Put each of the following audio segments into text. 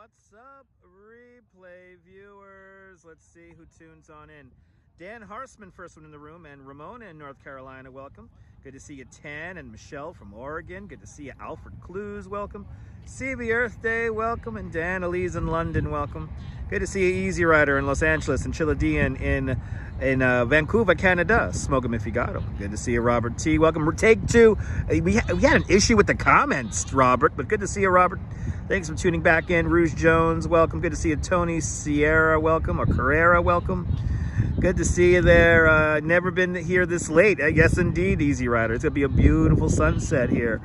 What's up, replay viewers? Let's see who tunes on in. Dan Harsman, first one in the room, and Ramona in North Carolina, welcome. Good to see you, Tan and Michelle from Oregon. Good to see you, Alfred Clues, welcome. CB Earth Day, welcome. And Dan Elise in London, welcome. Good to see you, Easy Rider in Los Angeles, and Chiladian in Vancouver, Canada. Smoke 'em if you got 'em. Good to see you, Robert T. Welcome. Take two. We had an issue with the comments, Robert, but good to see you, Robert. Thanks for tuning back in. Rouge Jones, welcome. Good to see you, Tony Sierra, welcome. Or Carrera, welcome. Good to see you there. Never been here this late. Yes, indeed, Easy Rider. It's going to be a beautiful sunset here.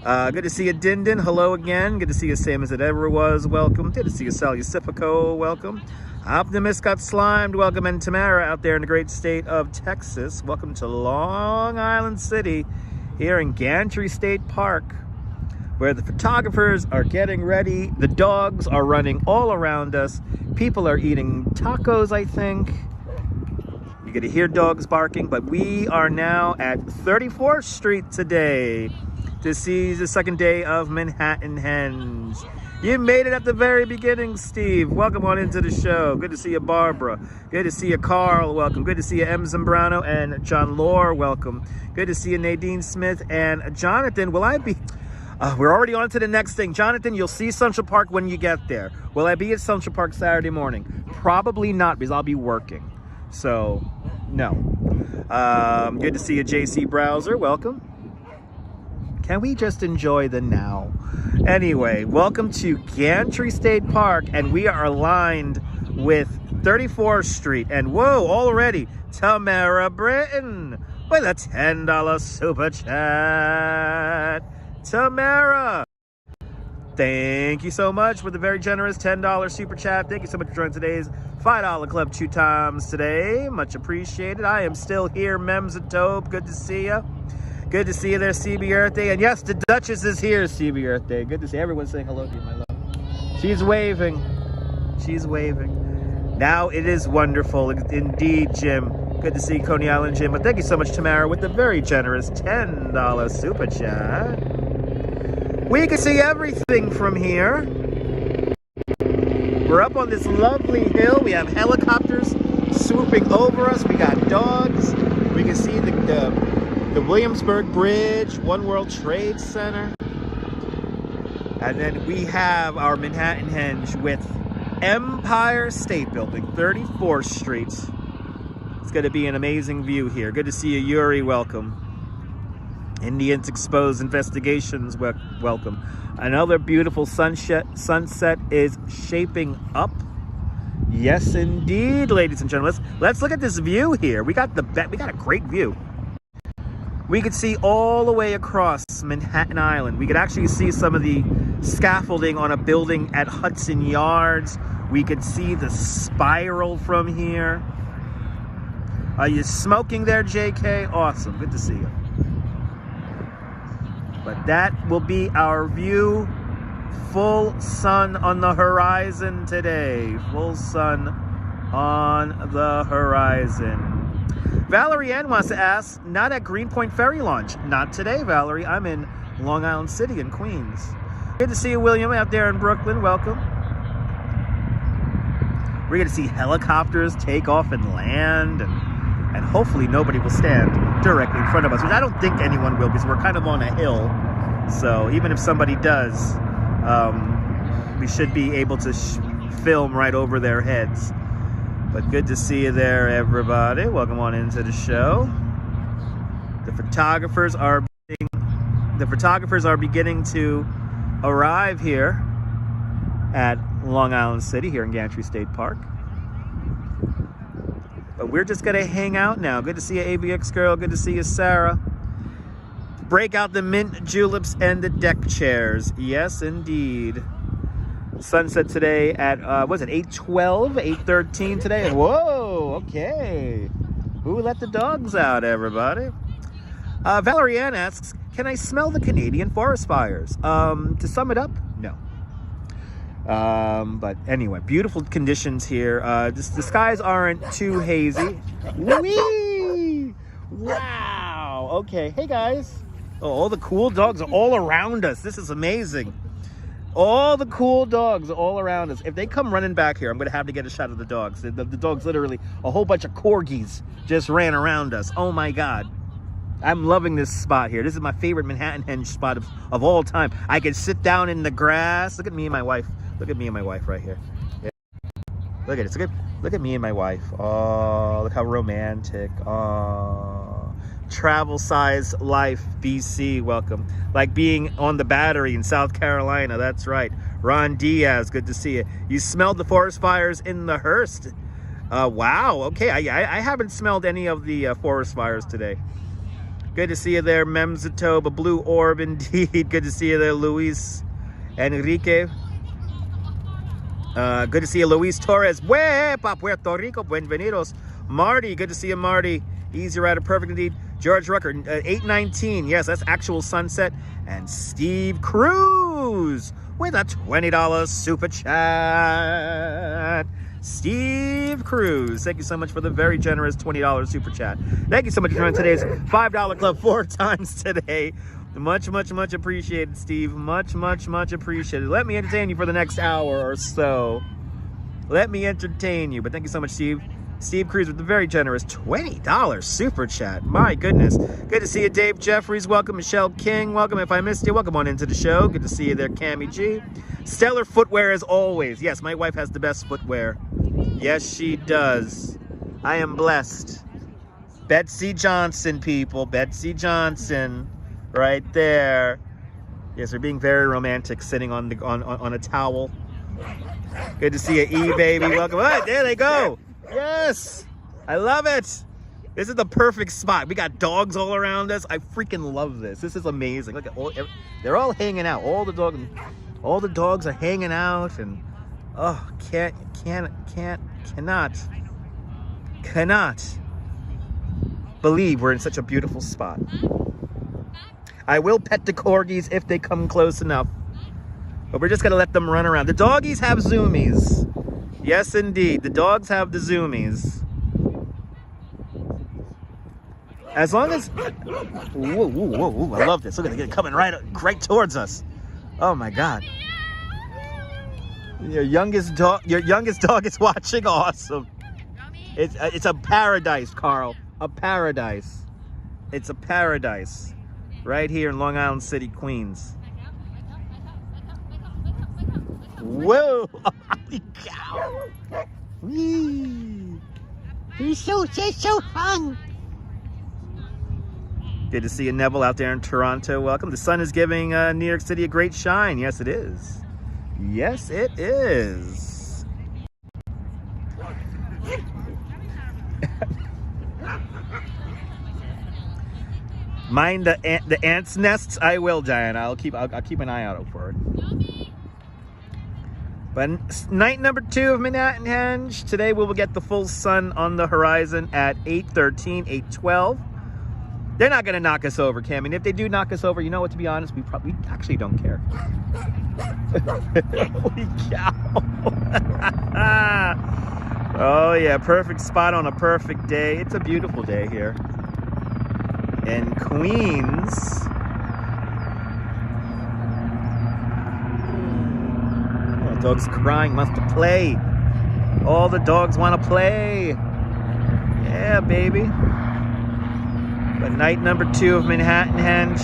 Good to see you, Dindin. Hello again. Good to see you, same as it ever was. Welcome. Good to see you, Salucifico. Welcome. Optimist got slimed. Welcome. And Tamara out there in the great state of Texas. Welcome to Long Island City here in Gantry State Park, where the photographers are getting ready. The dogs are running all around us. People are eating tacos, I think. You're gonna hear dogs barking, but we are now at 34th Street today to see the second day of Manhattanhenge. You made it at the very beginning, Steve. Welcome on into the show. Good to see you, Barbara. Good to see you, Carl. Welcome. Good to see you, M. Zambrano and John Lore. Welcome. Good to see you, Nadine Smith and Jonathan. Will I be... we're already on to the next thing. Jonathan, you'll see Central Park when you get there. Will I be at Central Park Saturday morning? Probably not, because I'll be working. So, no. Good to see you, JC Browser. Welcome. Can we just enjoy the now? Anyway, welcome to Gantry State Park, and we are aligned with 34th Street. And whoa, already, Tamara Britton with a $10 super chat. Tamara, thank you so much for the very generous $10 super chat. Thank you so much for joining today's $5 club 2 times today. Much appreciated. I am still here, Mems and Tobe. Good to see you. Good to see you there, CB Earth Day. And yes, the Duchess is here, CB Earth Day. Good to see everyone saying hello to you, my love. She's waving. She's waving. Now it is wonderful. Indeed, Jim. Good to see Coney Island, Jim. But thank you so much, Tamara, with the very generous $10 super chat. We can see everything from here. We're up on this lovely hill. We have helicopters swooping over us. We got dogs. We can see the Williamsburg Bridge, One World Trade Center. And then we have our Manhattanhenge with Empire State Building, 34th Street. It's going to be an amazing view here. Good to see you, Yuri. Welcome. Indians Exposed Investigations. Welcome. Another beautiful sunset is shaping up. Yes, indeed, ladies and gentlemen. Let's look at this view here. We got a great view. We could see all the way across Manhattan Island. We could actually see some of the scaffolding on a building at Hudson Yards. We could see the spiral from here. Are you smoking there, JK? Awesome. Good to see you. But that will be our view. Full sun on the horizon today. Full sun on the horizon. Valerie Ann wants to ask, not at Greenpoint Ferry Launch. Not today, Valerie. I'm in Long Island City in Queens. Good to see you, William, out there in Brooklyn. Welcome. We're going to see helicopters take off and land, and hopefully nobody will stand directly in front of us, which I don't think anyone will, because we're kind of on a hill. So even if somebody does, we should be able to film right over their heads. But good to see you there, everybody. Welcome on into the show. The photographers are beginning to arrive here at Long Island City, here in Gantry State Park. But we're just gonna hang out now. Good to see you, ABX girl. Good to see you, Sarah. Break out the mint juleps and the deck chairs. Yes, indeed. Sunset today at, was it 8:12, 8:13 today? Whoa, okay. Who let the dogs out, everybody? Valerie Ann asks, can I smell the Canadian forest fires? To sum it up, no. But anyway, beautiful conditions here. The skies aren't too hazy. Whee! Wow, okay. Hey, guys. Oh, all the cool dogs are all around us. This is amazing. All the cool dogs are all around us. If they come running back here, I'm going to have to get a shot of the dogs. The dogs, literally, a whole bunch of corgis just ran around us. Oh, my God. I'm loving this spot here. This is my favorite Manhattanhenge spot of all time. I can sit down in the grass. Look at me and my wife. Look at me and my wife right here. Yeah. Look at it. Look at me and my wife. Oh, look how romantic. Oh. Travel size life, BC, welcome. Like being on the Battery in South Carolina, that's right. Ron Diaz, good to see you. You smelled the forest fires in the Hearst. Wow, okay, I haven't smelled any of the forest fires today. Good to see you there, Memzatoba, Blue Orb, indeed. Good to see you there, Luis Enrique. Good to see you, Luis Torres. Huepa, Puerto Rico, bienvenidos. Marty, good to see you, Marty. Easy Rider, perfect indeed. George Rucker, 8:19. Yes, that's actual sunset. And Steve Cruz with a $20 super chat. Steve Cruz, thank you so much for the very generous $20 super chat. Thank you so much for joining today's $5 club 4 times today. Much, much, much appreciated, Steve. Much, much, much appreciated. Let me entertain you for the next hour or so. Let me entertain you. But thank you so much, Steve. Steve Cruz with the very generous $20 super chat. My goodness. Good to see you, Dave Jeffries. Welcome, Michelle King. Welcome. If I missed you, welcome on into the show. Good to see you there, Cammie G. Stellar footwear as always. Yes, my wife has the best footwear. Yes, she does. I am blessed. Betsy Johnson, people. Betsy Johnson. Right there. Yes, we're being very romantic sitting on a towel. Good to see you, E-Baby. Welcome. All right, there they go. Yes, I love it. This is the perfect spot. We got dogs all around us. I freaking love this. This is amazing. Look at they're all hanging out. All the dogs are hanging out, and oh, cannot believe we're in such a beautiful spot. I will pet the corgis if they come close enough, but we're just gonna let them run around. The doggies have zoomies. Yes, indeed. The dogs have the zoomies. As long as... Whoa, whoa, whoa, I love this. Look at it coming right towards us. Oh, my God. Your youngest dog is watching. Awesome. It's a paradise, Carl. A paradise. It's a paradise. Right here in Long Island City, Queens. Whoa! Holy cow! Whee! He's so fun. Good to see you, Neville, out there in Toronto. Welcome. The sun is giving New York City a great shine. Yes, it is. Yes, it is. Mind the ants' nests? I will, Diana. I'll keep an eye out for it. But night number 2 of Manhattanhenge. Today we will get the full sun on the horizon at 8:13, 8:12. They're not going to knock us over, Cam. And if they do knock us over, you know what, to be honest, we actually don't care. Holy cow. Oh, yeah, perfect spot on a perfect day. It's a beautiful day here in Queens. Oh, the dog's crying, wants to play. All the dogs want to play. Yeah, baby. But night number 2 of Manhattanhenge,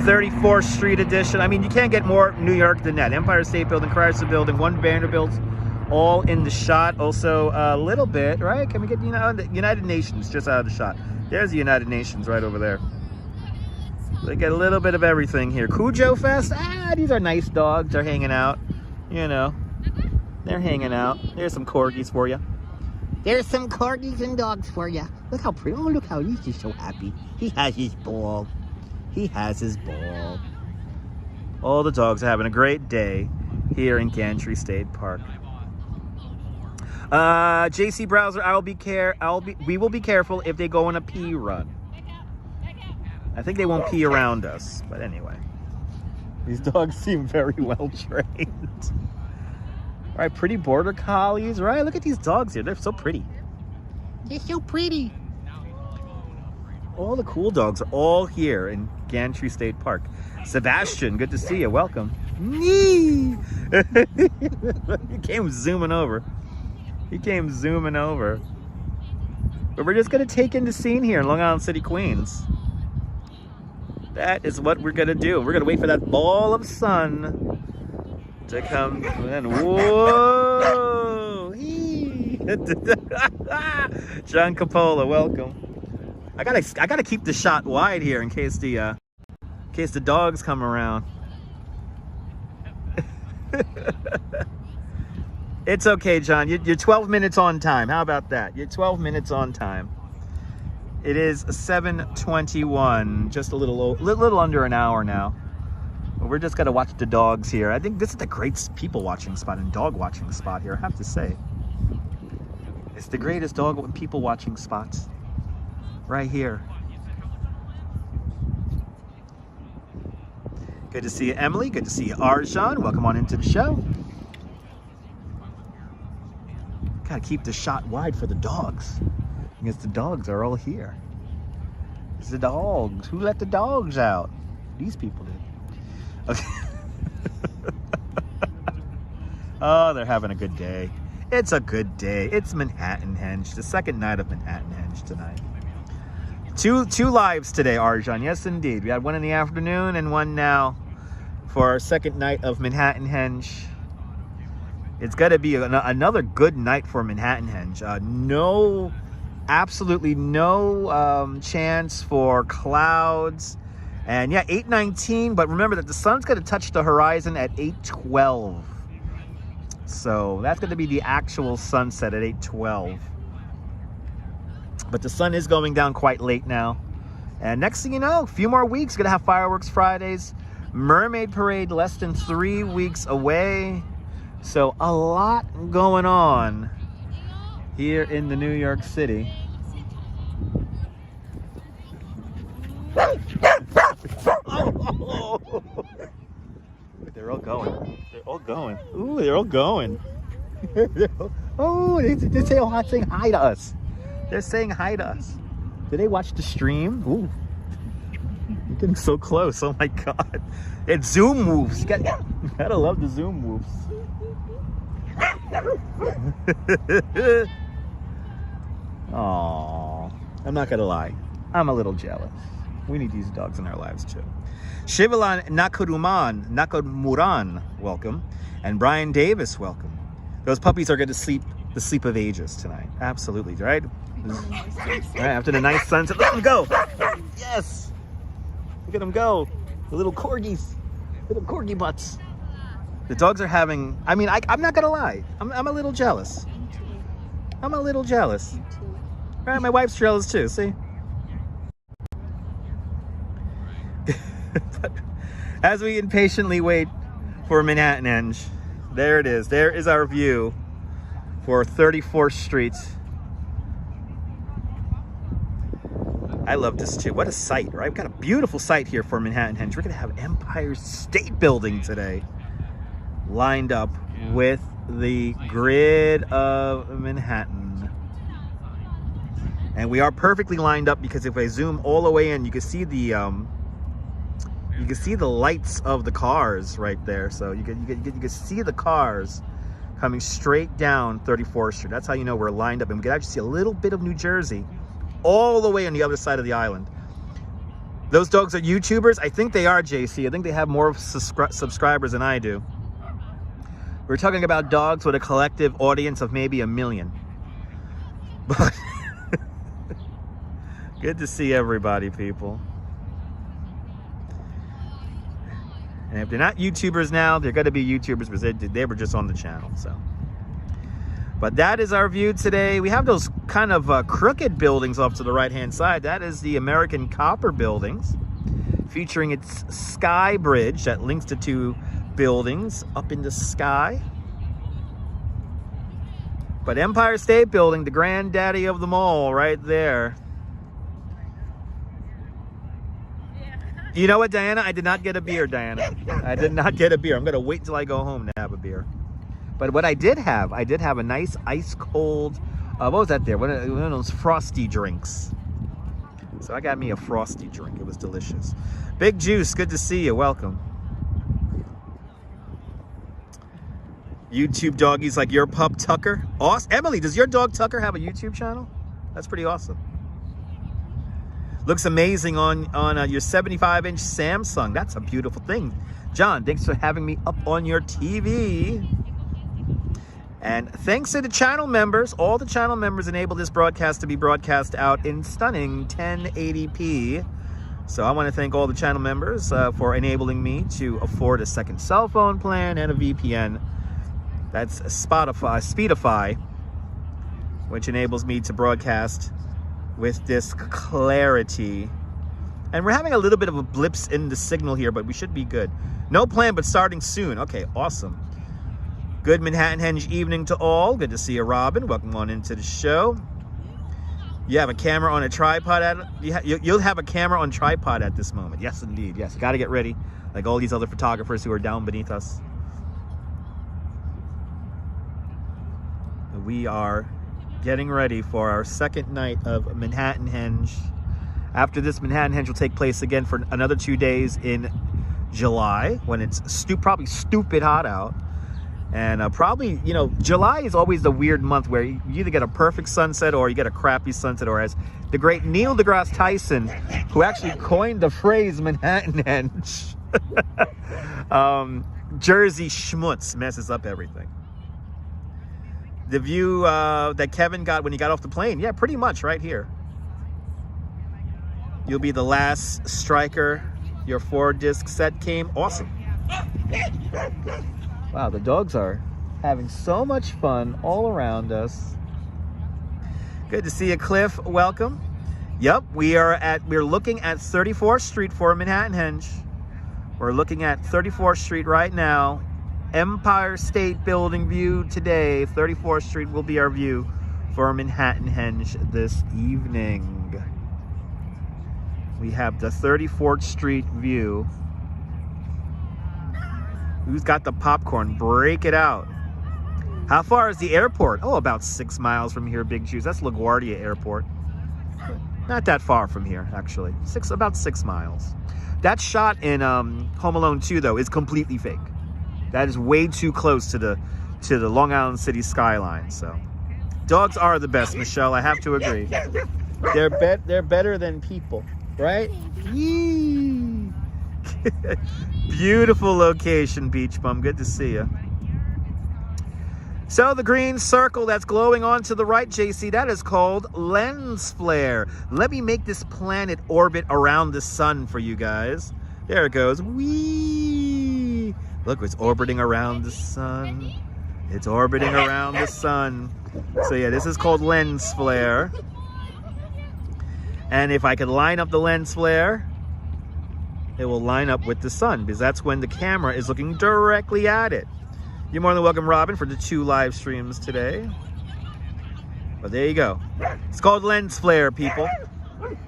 34th Street edition. I mean, you can't get more New York than that. Empire State Building, Chrysler Building, 1 Vanderbilt, all in the shot. Also, a little bit, right? Can we get the United Nations just out of the shot? There's the United Nations right over there. They get a little bit of everything here. Cujo Fest. These are nice dogs. They're hanging out. You know, they're hanging out. There's some corgis for you. There's some corgis and dogs for you. Look how pretty. Oh, look how he's just so happy. He has his ball. He has his ball. All the dogs are having a great day here in Gantry State Park. JC Browser, we will be careful if they go on a pee run. I think they won't pee around us, but anyway. These dogs seem very well trained. All right, pretty border collies, right? Look at these dogs here. They're so pretty. They're so pretty. All the cool dogs are all here in Gantry State Park. Sebastian, good to see you. Welcome. He came zooming over. He came zooming over. But we're just going to take in the scene here in Long Island City, Queens. That is what we're going to do. We're going to wait for that ball of sun to come in. Whoa! John Coppola, welcome. I gotta keep the shot wide here in case the dogs come around. It's okay, John. You're 12 minutes on time. How about that? You're 12 minutes on time. It is 7:21, just a little under an hour now. We're just gonna watch the dogs here. I think this is the great people watching spot and dog watching spot here, I have to say. It's the greatest dog and people watching spots right here. Good to see you, Emily. Good to see you, Arjan. Welcome on into the show. Gotta keep the shot wide for the dogs, because the dogs are all here. It's the dogs. Who let the dogs out? These people did. Okay. Oh, they're having a good day. It's a good day. It's Manhattanhenge, the second night of Manhattanhenge tonight. Two lives today, Arjan. Yes, indeed. We had one in the afternoon and one now for our second night of Manhattanhenge. It's got to be another good night for Manhattanhenge. Absolutely no chance for clouds. And yeah, 8:19, but remember that the sun's going to touch the horizon at 8:12. So that's going to be the actual sunset at 8:12. But the sun is going down quite late now. And next thing you know, a few more weeks, going to have fireworks Fridays. Mermaid Parade less than 3 weeks away. So a lot going on here in the New York City. Oh. They're all going. They're all going. Ooh, they're all going. Oh, they're saying hi to us. They're saying hi to us. Did they watch the stream? Ooh. You're getting so close. Oh my God. It's zoom moves. Gotta love the zoom moves. Aww. I'm not gonna lie. I'm a little jealous. We need these dogs in our lives too. Shivalan Nakamuran, welcome. And Brian Davis, welcome. Those puppies are going to sleep the sleep of ages tonight. Absolutely, right? Right, after the nice sunset, let them go. Yes. Look at them go. The little corgis, little corgi butts. The dogs are having, I mean, I'm not going to lie. I'm a little jealous. I'm a little jealous. Right, my wife's jealous too, see? But as we impatiently wait for Manhattanhenge, there it is. There is our view for 34th Street. I love this too. What a sight, right? We've got a beautiful sight here for Manhattanhenge. We're going to have Empire State Building today lined up with the grid of Manhattan. And we are perfectly lined up because if I zoom all the way in, you can see the lights of the cars right there. So you can see the cars coming straight down 34th Street. That's how you know we're lined up. And we can actually see a little bit of New Jersey all the way on the other side of the island. Those dogs are YouTubers? I think they are, JC. I think they have more subscribers than I do. We're talking about dogs with a collective audience of maybe 1 million. But good to see everybody, people. And if they're not YouTubers now, they're going to be YouTubers because they were just on the channel. So, but that is our view today. We have those kind of crooked buildings off to the right-hand side. That is the American Copper Buildings, featuring its sky bridge that links the two buildings up in the sky. But Empire State Building, the granddaddy of them all, right there. You know what, Diana? I did not get a beer, Diana. I did not get a beer. I'm going to wait until I go home to have a beer. But what I did have a nice ice cold, what was that there? One of those frosty drinks. So I got me a frosty drink. It was delicious. Big Juice, good to see you. Welcome. YouTube doggies like your pup Tucker. Awesome. Emily, does your dog Tucker have a YouTube channel? That's pretty awesome. Looks amazing on your 75-inch Samsung. That's a beautiful thing. John, thanks for having me up on your TV. And thanks to the channel members, all the channel members enable this broadcast to be broadcast out in stunning 1080p. So I want to thank all the channel members for enabling me to afford a second cell phone plan and a VPN. That's Speedify, which enables me to broadcast with this clarity. And we're having a little bit of a blips in the signal here, but we should be good. No plan, but starting soon. Okay, awesome. Good Manhattanhenge evening to all. Good to see you, Robin. Welcome on into the show. You have a camera on a tripod you'll have a camera on tripod at this moment. Yes, indeed. Yes, you got to get ready, like all these other photographers who are down beneath us. We are getting ready for our second night of Manhattanhenge. After this, Manhattanhenge will take place again for another 2 days in July, when it's probably stupid hot out. And probably, you know, July is always the weird month where you either get a perfect sunset or you get a crappy sunset. Or as the great Neil deGrasse Tyson, who actually coined the phrase Manhattanhenge, Jersey schmutz messes up everything. The view that Kevin got when he got off the plane, yeah, pretty much right here. You'll be the last striker. Your 4-disc set came. Awesome. Wow, the dogs are having so much fun all around us. Good to see you, Cliff. Welcome. Yep, we're looking at 34th Street for Manhattanhenge. We're looking at 34th Street right now. Empire State Building view today. 34th Street will be our view for Manhattanhenge this evening. We have the 34th Street view. Who's got the popcorn? Break it out. How far is the airport? Oh, about 6 miles from here, Big Juice. That's LaGuardia Airport. Not that far from here, actually. About 6 miles. That shot in Home Alone 2, though, is completely fake. That is way too close to the Long Island City skyline. So, dogs are the best, Michelle. I have to agree. They're better than people, right? Yee. Beautiful location, Beach Bum. Good to see you. So the green circle that's glowing on to the right, JC, that is called lens flare. Let me make this planet orbit around the sun for you guys. There it goes. Whee! Look, it's orbiting around the sun. It's orbiting around the sun. So yeah, this is called lens flare. And if I could line up the lens flare, it will line up with the sun, because that's when the camera is looking directly at it. You're more than welcome, Robin, for the 2 live streams today. But there you go. It's called lens flare, people.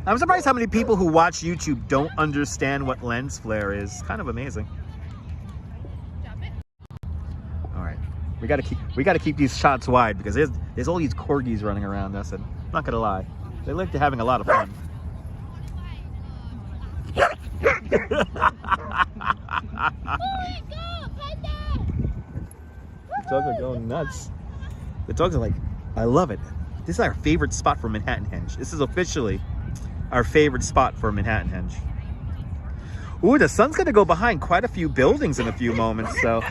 I'm surprised how many people who watch YouTube don't understand what lens flare is. It's kind of amazing. All right, we gotta keep these shots wide, because there's all these corgis running around us, and I'm not gonna lie, they like to having a lot of fun. The dogs are going nuts. The dogs are like, I love it. This is our favorite spot for Manhattanhenge. This is officially our favorite spot for Manhattanhenge. Ooh, the sun's gonna go behind quite a few buildings in a few moments, so.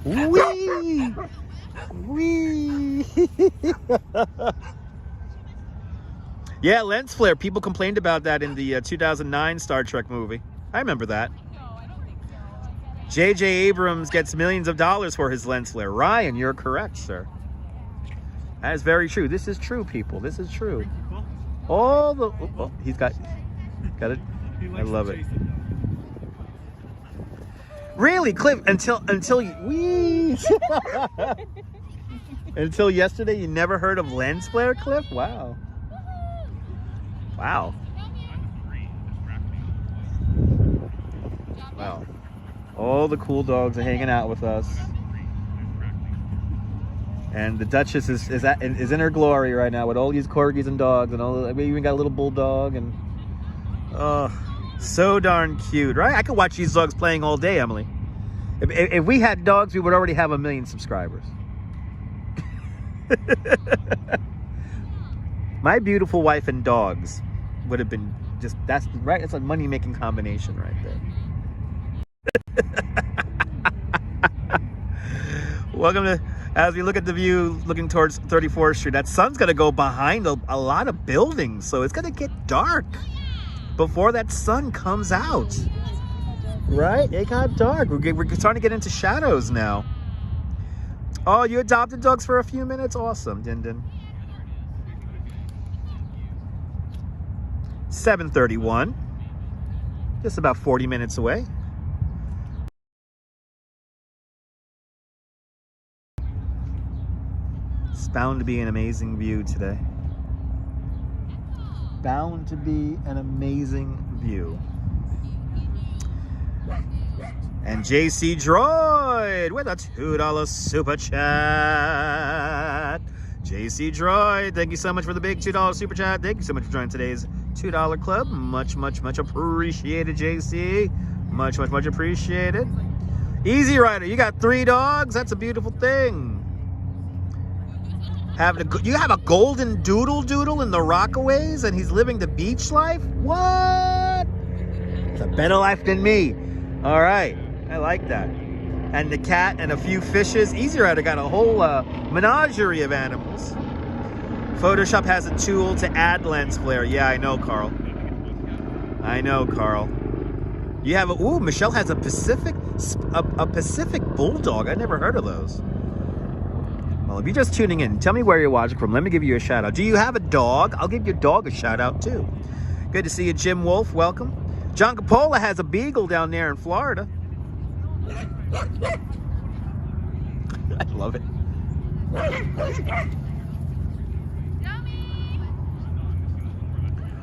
Whee! Whee! Yeah, lens flare. People complained about that in the 2009 Star Trek movie. I remember that. J.J. Abrams gets millions of dollars for his lens flare. Ryan, you're correct, sir. That is very true. This is true, people. This is true. All the... Oh, he's got it. I love it. Really, Cliff, until you... Until yesterday, you never heard of lens flare, Cliff? Wow. Wow. Wow. All the cool dogs are hanging out with us. And the Duchess is in her glory right now with all these corgis and dogs and all. We even got a little bulldog, and oh, so darn cute, right? I could watch these dogs playing all day, Emily. If we had dogs, we would already have 1 million subscribers. My beautiful wife and dogs would have been just, that's right, that's a money-making combination right there. Welcome to, as we look at the view looking towards 34th Street, that sun's gonna go behind a lot of buildings, so it's gonna get dark before that sun comes out. Right? It got dark. We're starting to get into shadows now. Oh, you adopted dogs for a few minutes? Awesome, Din Din. 7:31. Just about 40 minutes away. It's bound to be an amazing view today. Bound to be an amazing view. And JC Droid with a $2 super chat. JC Droid, thank you so much for the big $2 super chat. Thank you so much for joining today's $2 club. Much, much, much appreciated, JC. Much, much, much appreciated. Easy Rider, you got 3 dogs. That's a beautiful thing. You have a golden doodle in the Rockaways, and he's living the beach life? What? It's a better life than me. All right, I like that. And the cat and a few fishes. Easy Rider got a whole menagerie of animals. Photoshop has a tool to add lens flare. Yeah, I know, Carl. I know, Carl. You have a, ooh, Michelle has a Pacific bulldog. I never heard of those. Well, if you're just tuning in, tell me where you're watching from. Let me give you a shout out. Do you have a dog? I'll give your dog a shout out too. Good to see you, Jim Wolf. Welcome. John Capola has a beagle down there in Florida. I love it.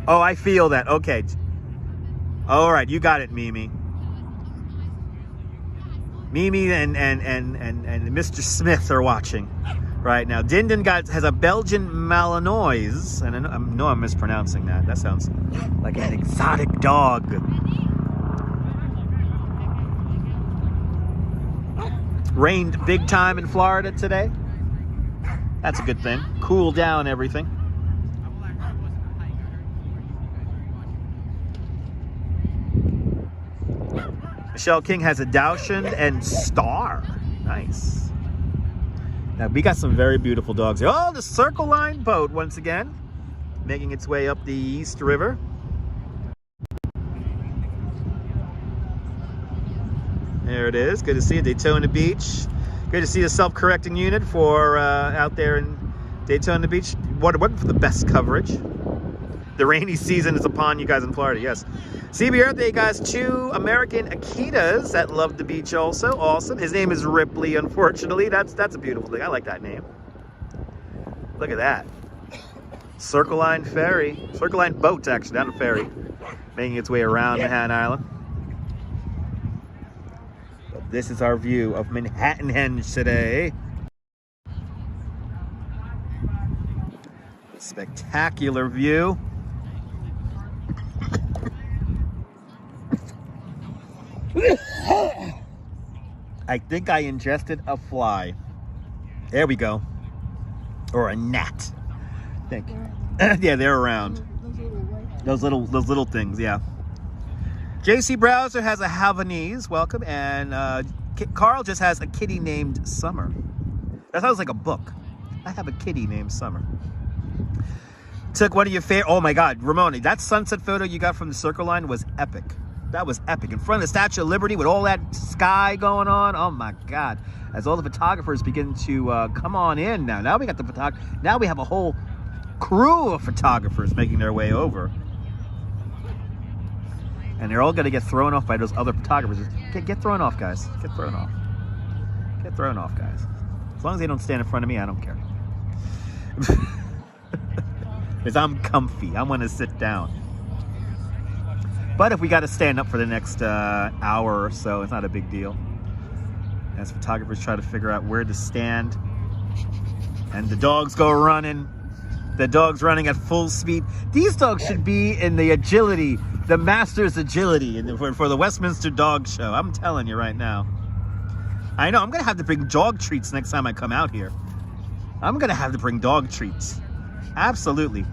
Oh, I feel that. Okay. All right, you got it, Mimi. Mimi and Mr. Smith are watching right now. Din Din has a Belgian Malinois, and I know I'm mispronouncing that. That sounds like an exotic dog. Rained big time in Florida today. That's a good thing. Cool down everything. Michelle King has a Dachshund and Star. Nice. Now, we got some very beautiful dogs here. Oh, the Circle Line boat once again, making its way up the East River. There it is. Good to see it. Daytona Beach. Good to see the self-correcting unit for out there in Daytona Beach. What for the best coverage. The rainy season is upon you guys in Florida, yes. CB Earth Day, guys, 2 American Akitas that love the beach also. Awesome. His name is Ripley, unfortunately. That's a beautiful thing. I like that name. Look at that. Circle Line Ferry. Circle Line boat, actually, not a ferry. Making its way around Manhattan Island. But this is our view of Manhattanhenge today. Spectacular view. I think I ingested a fly. There we go. Or a gnat. I think. Yeah, they're around. Those little things, yeah. JC Browser has a Havanese, welcome, and Carl just has a kitty named Summer. That sounds like a book. I have a kitty named Summer. Took one of your favorite, oh my God, Ramona, that sunset photo you got from the Circle Line was epic. That was epic. In front of the Statue of Liberty with all that sky going on. Oh my God. As all the photographers begin to come on in now. Now we got the now we have a whole crew of photographers making their way over. And they're all going to get thrown off by those other photographers. Get thrown off, guys. Get thrown off. Get thrown off, guys. As long as they don't stand in front of me, I don't care. Because I'm comfy. I want to sit down. But if we got to stand up for the next hour or so, it's not a big deal. As photographers try to figure out where to stand. And the dogs go running. The dog's running at full speed. These dogs should be in the agility, the Masters Agility for the Westminster Dog Show. I'm telling you right now. I know, I'm going to have to bring dog treats next time I come out here. I'm going to have to bring dog treats. Absolutely.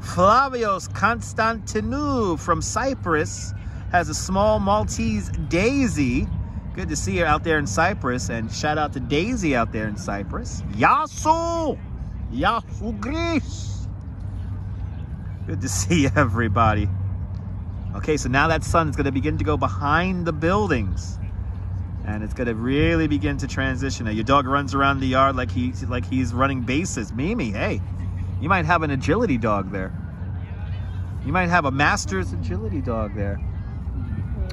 Flavios Constantinou from Cyprus has a small Maltese Daisy. Good to see her out there in Cyprus. And shout out to Daisy out there in Cyprus. Yasu! Yasu Greece! Good to see everybody. Okay, so now that sun is going to begin to go behind the buildings. And it's going to really begin to transition. Now, your dog runs around the yard like he's running bases. Mimi, hey, you might have an agility dog there. You might have a Masters Agility dog there.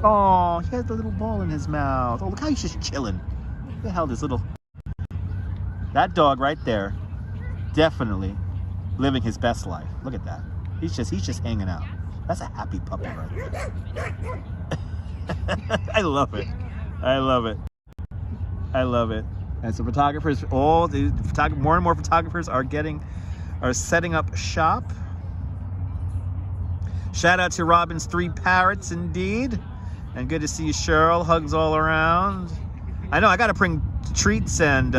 Oh, he has the little ball in his mouth. Oh, look how he's just chilling. Look how this little... That dog right there, definitely living his best life. Look at that. He's just hanging out. That's a happy puppy right there. I love it. I love it. I love it. And so photographers, more and more photographers are setting up shop. Shout out to Robin's 3 parrots, indeed. And good to see you, Cheryl. Hugs all around. I know I got to bring treats and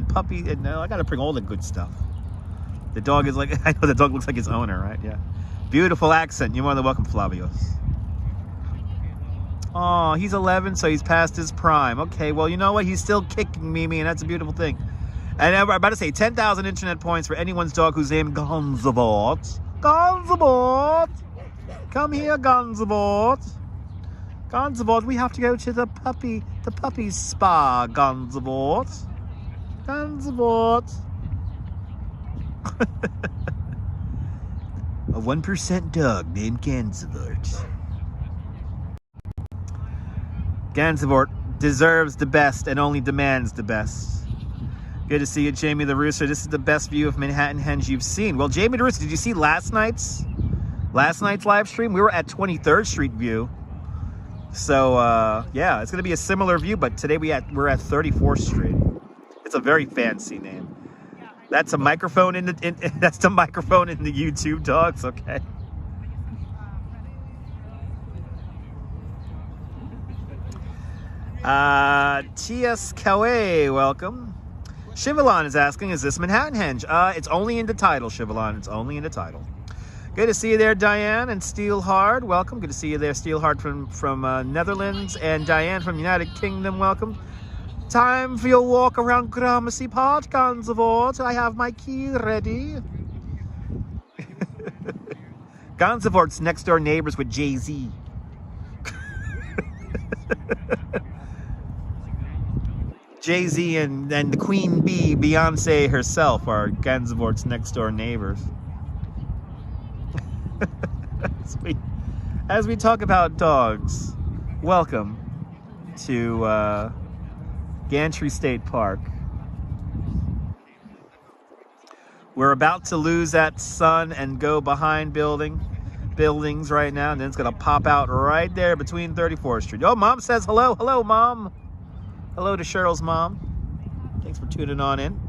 puppy. And I got to bring all the good stuff. The dog is like, I know the dog looks like his owner, right? Yeah. Beautiful accent. You're more than welcome, Flavios. Oh, he's 11, so he's past his prime. Okay, well, you know what? He's still kicking, Mimi, and that's a beautiful thing. And I'm about to say 10,000 internet points for anyone's dog who's named Gonzabot. Gonzabot! Come here, Gonzabot. Gonzabot, we have to go to the puppy spa, Gonzabot. Gonzabot. A 1% dog named Ganzabot. Ganzabot deserves the best and only demands the best. Good to see you, Jamie the Rooster. This is the best view of Manhattanhenge you've seen. Well, Jamie the Rooster, did you see last night's live stream? We were at 23rd Street view. So, yeah, it's going to be a similar view, but today we're at 34th Street. It's a very fancy name. That's a microphone that's the microphone in the YouTube, dogs, okay. T.S. Kawe, welcome. Shivalon is asking, is this Manhattanhenge? It's only in the title, Shivalon. It's only in the title. Good to see you there, Diane and Steelhard. Welcome. Good to see you there, Steelhard from Netherlands, and Diane from United Kingdom. Welcome. Time for your walk around Gramercy Park, Gansevoort. I have my key ready. Gansevoort's next door neighbors with Jay-Z. Jay-Z and the Queen Bee, Beyonce herself, are Gansevoort's next door neighbors. As we talk about dogs, welcome to Gantry State Park. We're about to lose that sun and go behind buildings right now, and then it's going to pop out right there between 34th Street. Oh, Mom says hello. Hello, Mom. Hello to Cheryl's mom. Thanks for tuning on in.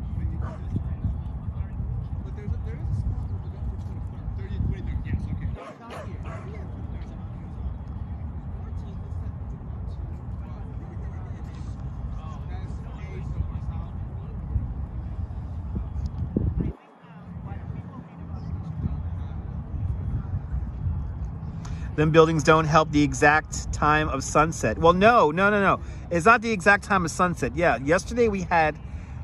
Them buildings don't help the exact time of sunset. Well, no. It's not the exact time of sunset. Yeah, yesterday we had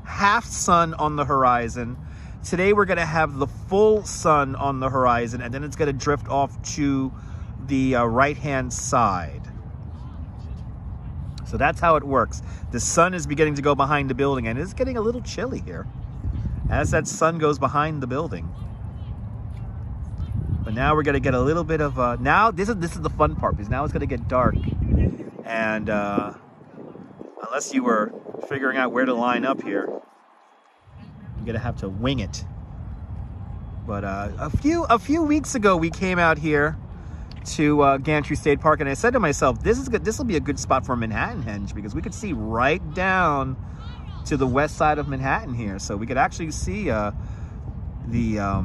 half sun on the horizon. Today we're going to have the full sun on the horizon, and then it's going to drift off to the right-hand side. So that's how it works. The sun is beginning to go behind the building, and it's getting a little chilly here as that sun goes behind the building. But now we're going to get a little bit of now this is the fun part, because now it's going to get dark, and unless you were figuring out where to line up here, you're going to have to wing it. But a few weeks ago we came out here to Gantry State Park, and I said to myself, this is good. This will be a good spot for Manhattanhenge, because we could see right down to the west side of Manhattan here, so we could actually see the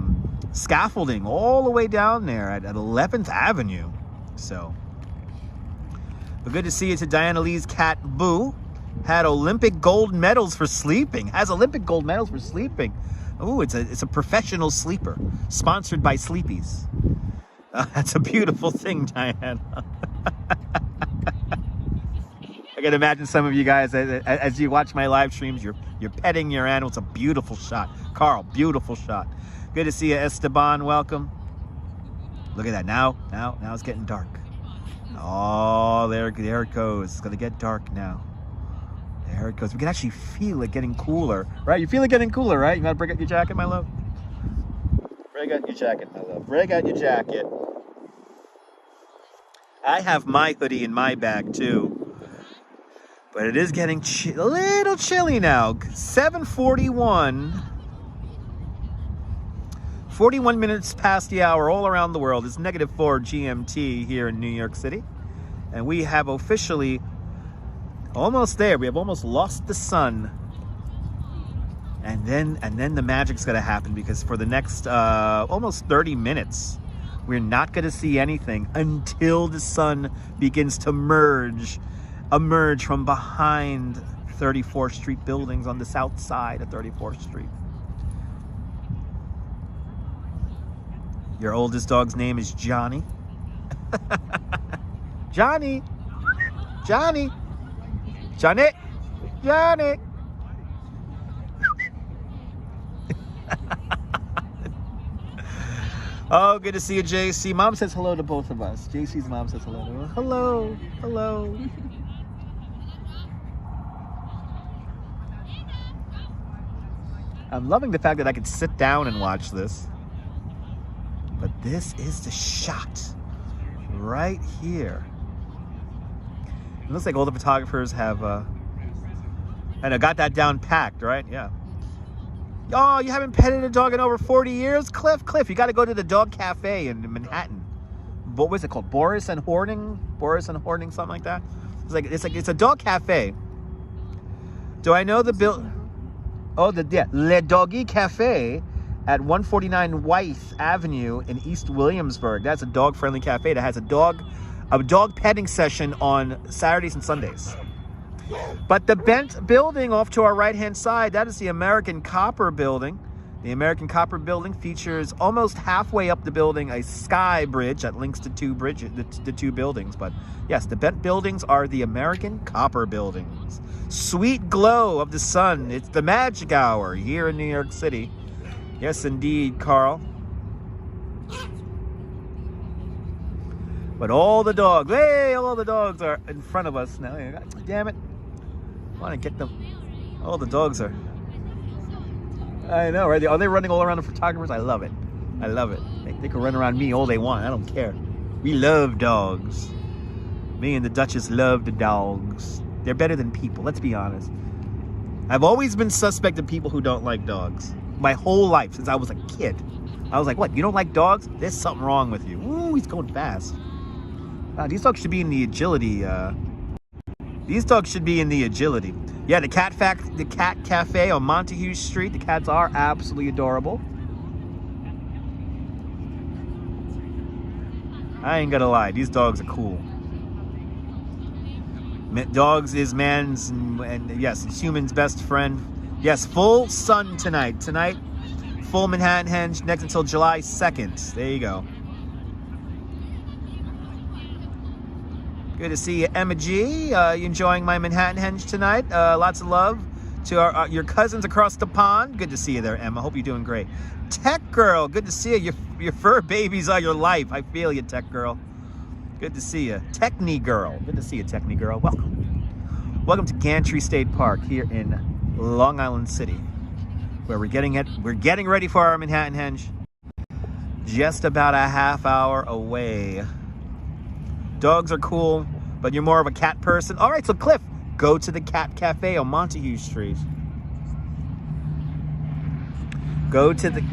scaffolding all the way down there at 11th Avenue. So, but good to see you to Diana Lee's cat Boo. Had Olympic gold medals for sleeping. Has Olympic gold medals for sleeping. Ooh, it's a professional sleeper, sponsored by Sleepies. That's a beautiful thing, Diana. I can imagine some of you guys, as you watch my live streams, you're petting your animal. It's a beautiful shot. Carl, beautiful shot. Good to see you, Esteban. Welcome. Look at that. Now it's getting dark. Oh, there it goes. It's gonna get dark now. There it goes. We can actually feel it getting cooler, right? You feel it getting cooler, right? You gotta break out your jacket, my love. Break out your jacket, my love. Break out your jacket. I have my hoodie in my bag too, but it is getting a little chilly now. 7:41. 41 minutes past the hour all around the world. It's -4 GMT here in New York City. And we have officially almost there. We have almost lost the sun. And then the magic's going to happen, because for the next almost 30 minutes, we're not going to see anything until the sun begins to emerge from behind 34th Street buildings on the south side of 34th Street. Your oldest dog's name is Johnny. Johnny. Johnny. Johnny. Johnny. Oh, good to see you, JC. Mom says hello to both of us. JC's mom says hello to her. Hello. Hello. I'm loving the fact that I can sit down and watch this. But this is the shot right here. It looks like all the photographers have got that down packed, right? Yeah. Oh, you haven't petted a dog in over 40 years? Cliff, you got to go to the dog cafe in Manhattan. What was it called? Boris and Horning, something like that. It's a dog cafe. Do I know the bill? Oh, Le Doggy Cafe at 149 Wythe Avenue in East Williamsburg. That's a dog-friendly cafe that has a dog petting session on Saturdays and Sundays. But the bent building off to our right-hand side, that is the American Copper building. The American Copper Building features almost halfway up the building a sky bridge that links the two buildings. But yes, the bent buildings are the American Copper Buildings. Sweet glow of the sun. It's the magic hour here in New York City. Yes, indeed, Carl. But all the dogs, hey, all the dogs are in front of us now. Damn it. I want to get them. All the dogs are. I know, right? Are they running all around the photographers? I love it. I love it. They can run around me all they want. I don't care. We love dogs. Me and the Duchess love the dogs. They're better than people, let's be honest. I've always been suspect of people who don't like dogs. My whole life, since I was a kid. I was like, what, you don't like dogs? There's something wrong with you. Ooh, he's going fast. These dogs should be in the agility. These dogs should be in the agility. Yeah, the cat cafe on Montague Street. The cats are absolutely adorable. I ain't gonna lie, these dogs are cool. Dogs is man's and yes, it's human's best friend. Yes, full sun tonight. Tonight, full Manhattanhenge next until July 2nd. There you go. Good to see you, Emma G. You enjoying my Manhattanhenge tonight? Lots of love to your cousins across the pond. Good to see you there, Emma. Hope you're doing great. Tech Girl, good to see you. Your fur babies are your life. I feel you, Tech Girl. Good to see you. Techni Girl. Good to see you, Techni Girl. Welcome. Welcome to Gantry State Park here in Long Island City, where we're getting ready for our Manhattanhenge. Just about a half hour away. Dogs are cool, but you're more of a cat person. All right, so Cliff, go to the Cat Cafe on Montague Street. Go to the,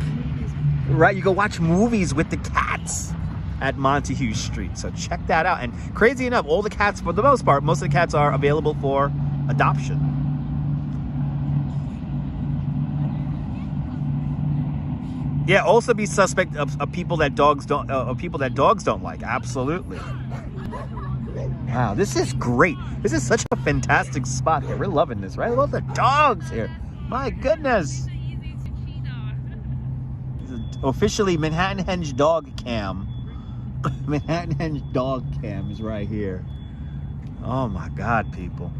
right, you go watch movies with the cats at Montague Street. So check that out. And crazy enough, all the cats, for the most part, most of the cats are available for adoption. Yeah, also be suspect of people that dogs don't like. Absolutely. Wow, this is great. This is such a fantastic spot here. We're loving this, right? I love the dogs here. My goodness. This is officially Manhattanhenge dog cam. Manhattanhenge dog cam is right here. Oh my God, people.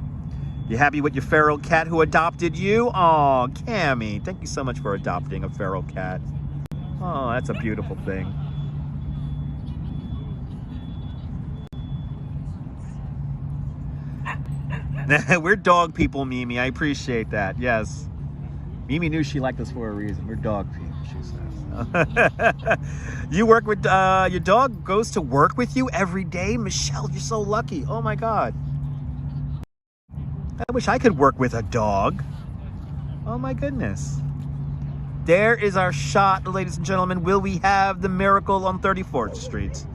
You happy with your feral cat who adopted you? Oh, Cammy, thank you so much for adopting a feral cat. Oh, that's a beautiful thing. We're dog people, Mimi. I appreciate that. Yes. Mimi knew she liked us for a reason. We're dog people, she says. You work with, your dog goes to work with you every day? Michelle, you're so lucky. Oh my God. I wish I could work with a dog. Oh my goodness. There is our shot, ladies and gentlemen. Will we have the miracle on 34th Street?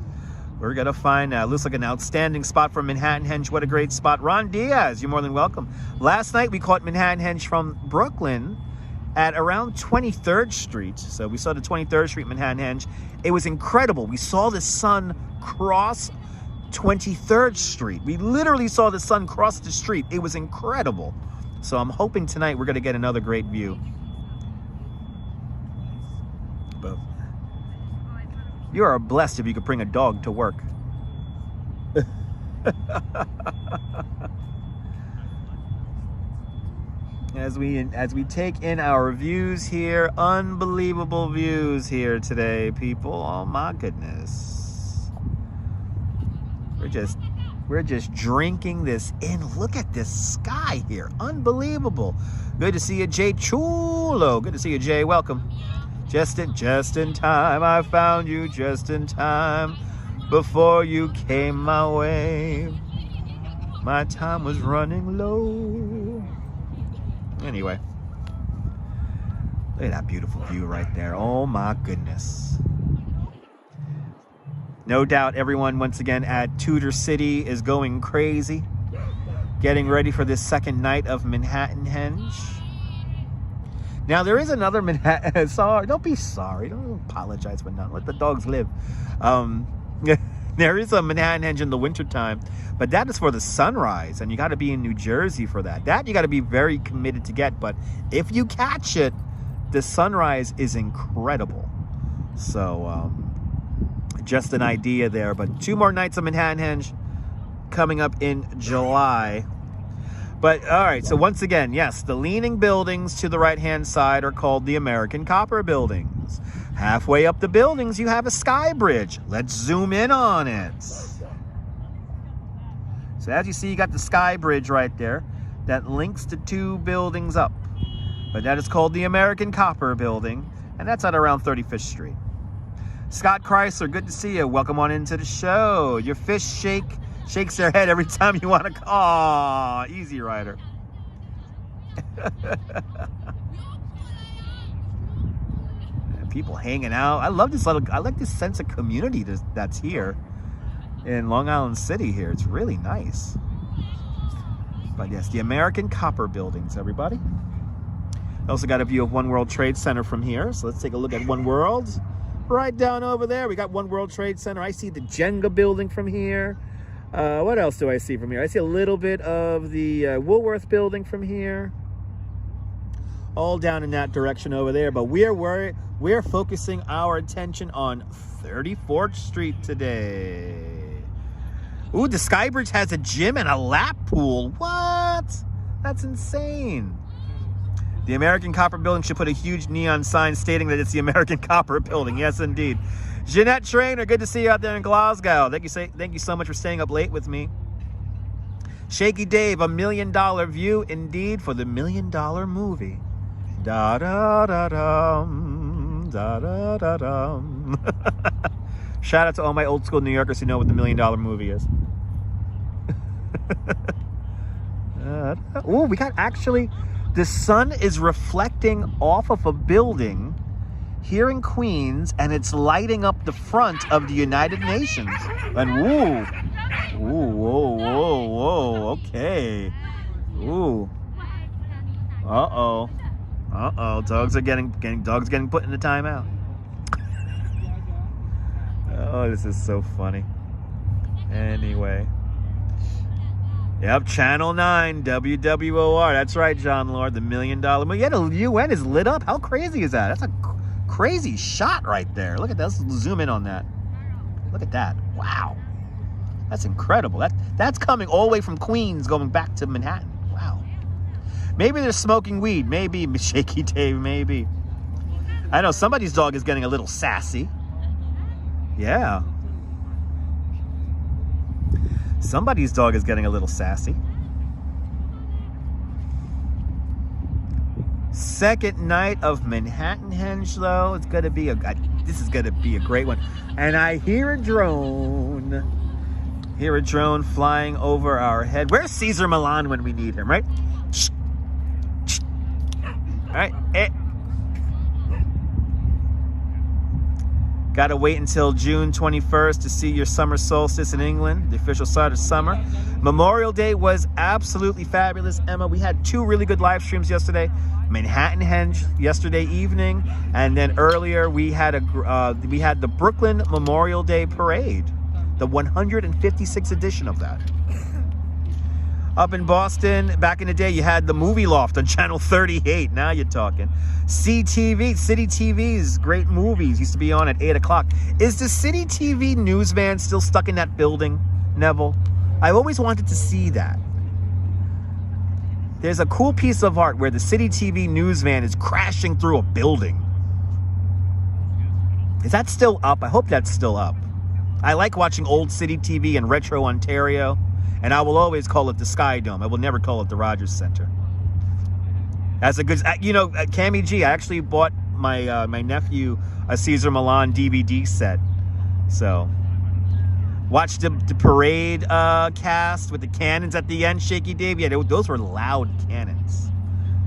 We're going to find out. Looks like an outstanding spot for Manhattanhenge. What a great spot. Ron Diaz, you're more than welcome. Last night, we caught Manhattanhenge from Brooklyn at around 23rd Street. So we saw the 23rd Street Manhattanhenge. It was incredible. We saw the sun cross 23rd Street. We literally saw the sun cross the street. It was incredible. So I'm hoping tonight we're going to get another great view. But you are blessed if you could bring a dog to work. As we take in our views here, unbelievable views here today, people. Oh my goodness. We're just drinking this in. Look at this sky here. Unbelievable. Good to see you, Jay Chulo. Good to see you, Jay. Welcome. Just in time, I found you just in time. Before you came my way, my time was running low. Anyway, look at that beautiful view right there. Oh my goodness. No doubt everyone once again at Tudor City is going crazy, getting ready for this second night of Manhattanhenge. Now, there is another Manhattan. Sorry, don't be sorry. Don't apologize for nothing. Let the dogs live. There is a Manhattanhenge in the wintertime, but that is for the sunrise, and you got to be in New Jersey for that. That you got to be very committed to get, but if you catch it, the sunrise is incredible. So just an idea there. But 2 more nights of Manhattanhenge coming up in July. But all right, so once again, yes, the leaning buildings to the right-hand side are called the American Copper Buildings. Halfway up the buildings, you have a sky bridge. Let's zoom in on it. So as you see, you got the sky bridge right there that links the 2 buildings up. But that is called the American Copper Building, and that's at around 35th Street. Scott Chrysler, good to see you. Welcome on into the show. Your fish shakes their head every time you want to. Aw, easy rider. People hanging out. I love this I like this sense of community that's here in Long Island City here. It's really nice. But yes, the American Copper Buildings, everybody. I also got a view of One World Trade Center from here. So let's take a look at One World. Right down over there, we got One World Trade Center. I see the Jenga building from here. What else do I see from here? I see a little bit of the Woolworth building from here. All down in that direction over there. But we're focusing our attention on 34th Street today. Ooh, the Skybridge has a gym and a lap pool. What? That's insane. The American Copper Building should put a huge neon sign stating that it's the American Copper Building. Yes, indeed. Jeanette Trainer, good to see you out there in Glasgow. Thank you so much for staying up late with me. Shaky Dave, $1 million view indeed for the $1 Million Movie. Da da da dum, da da da dum. Shout out to all my old school New Yorkers who know what the $1 Million Movie is. Oh, we got actually, the sun is reflecting off of a building here in Queens, and it's lighting up the front of the United Nations. And woo, whoa, okay. Ooh, uh-oh. Dogs getting put in the timeout. Oh, this is so funny. Anyway. Yep, Channel 9, WWOR. That's right, John Lord, the $1 Million Movie. Yeah, the UN is lit up. How crazy is that? That's a crazy shot right there. Look at that. Let's zoom in on that. Look at that. Wow. That's incredible. That's coming all the way from Queens going back to Manhattan. Wow. Maybe they're smoking weed. Maybe, Shaky Dave, maybe. I know somebody's dog is getting a little sassy. Yeah. Somebody's dog is getting a little sassy. Second night of Manhattanhenge, though. It's gonna be this is gonna be a great one. And I hear a drone. Hear a drone flying over our head. Where's Cesar Millan when we need him, right? All right. Got to wait until June 21st to see your summer solstice in England, the official start of summer. Memorial Day was absolutely fabulous, Emma. We had 2 really good live streams yesterday. Manhattanhenge yesterday evening, and then earlier we had the Brooklyn Memorial Day Parade, the 156th edition of that. Up in Boston, back in the day, you had the Movie Loft on Channel 38. Now you're talking. CTV, City TV's great movies used to be on at 8 o'clock. Is the City TV newsman still stuck in that building, Neville? I've always wanted to see that. There's a cool piece of art where the City TV newsman is crashing through a building. Is that still up? I hope that's still up. I like watching old City TV in Retro, Ontario. And I will always call it the Sky Dome. I will never call it the Rogers Center. That's a good, Cammy G, I actually bought my my nephew a Cesar Millan DVD set. So, watched the parade cast with the cannons at the end, Shaky Dave. Yeah, those were loud cannons.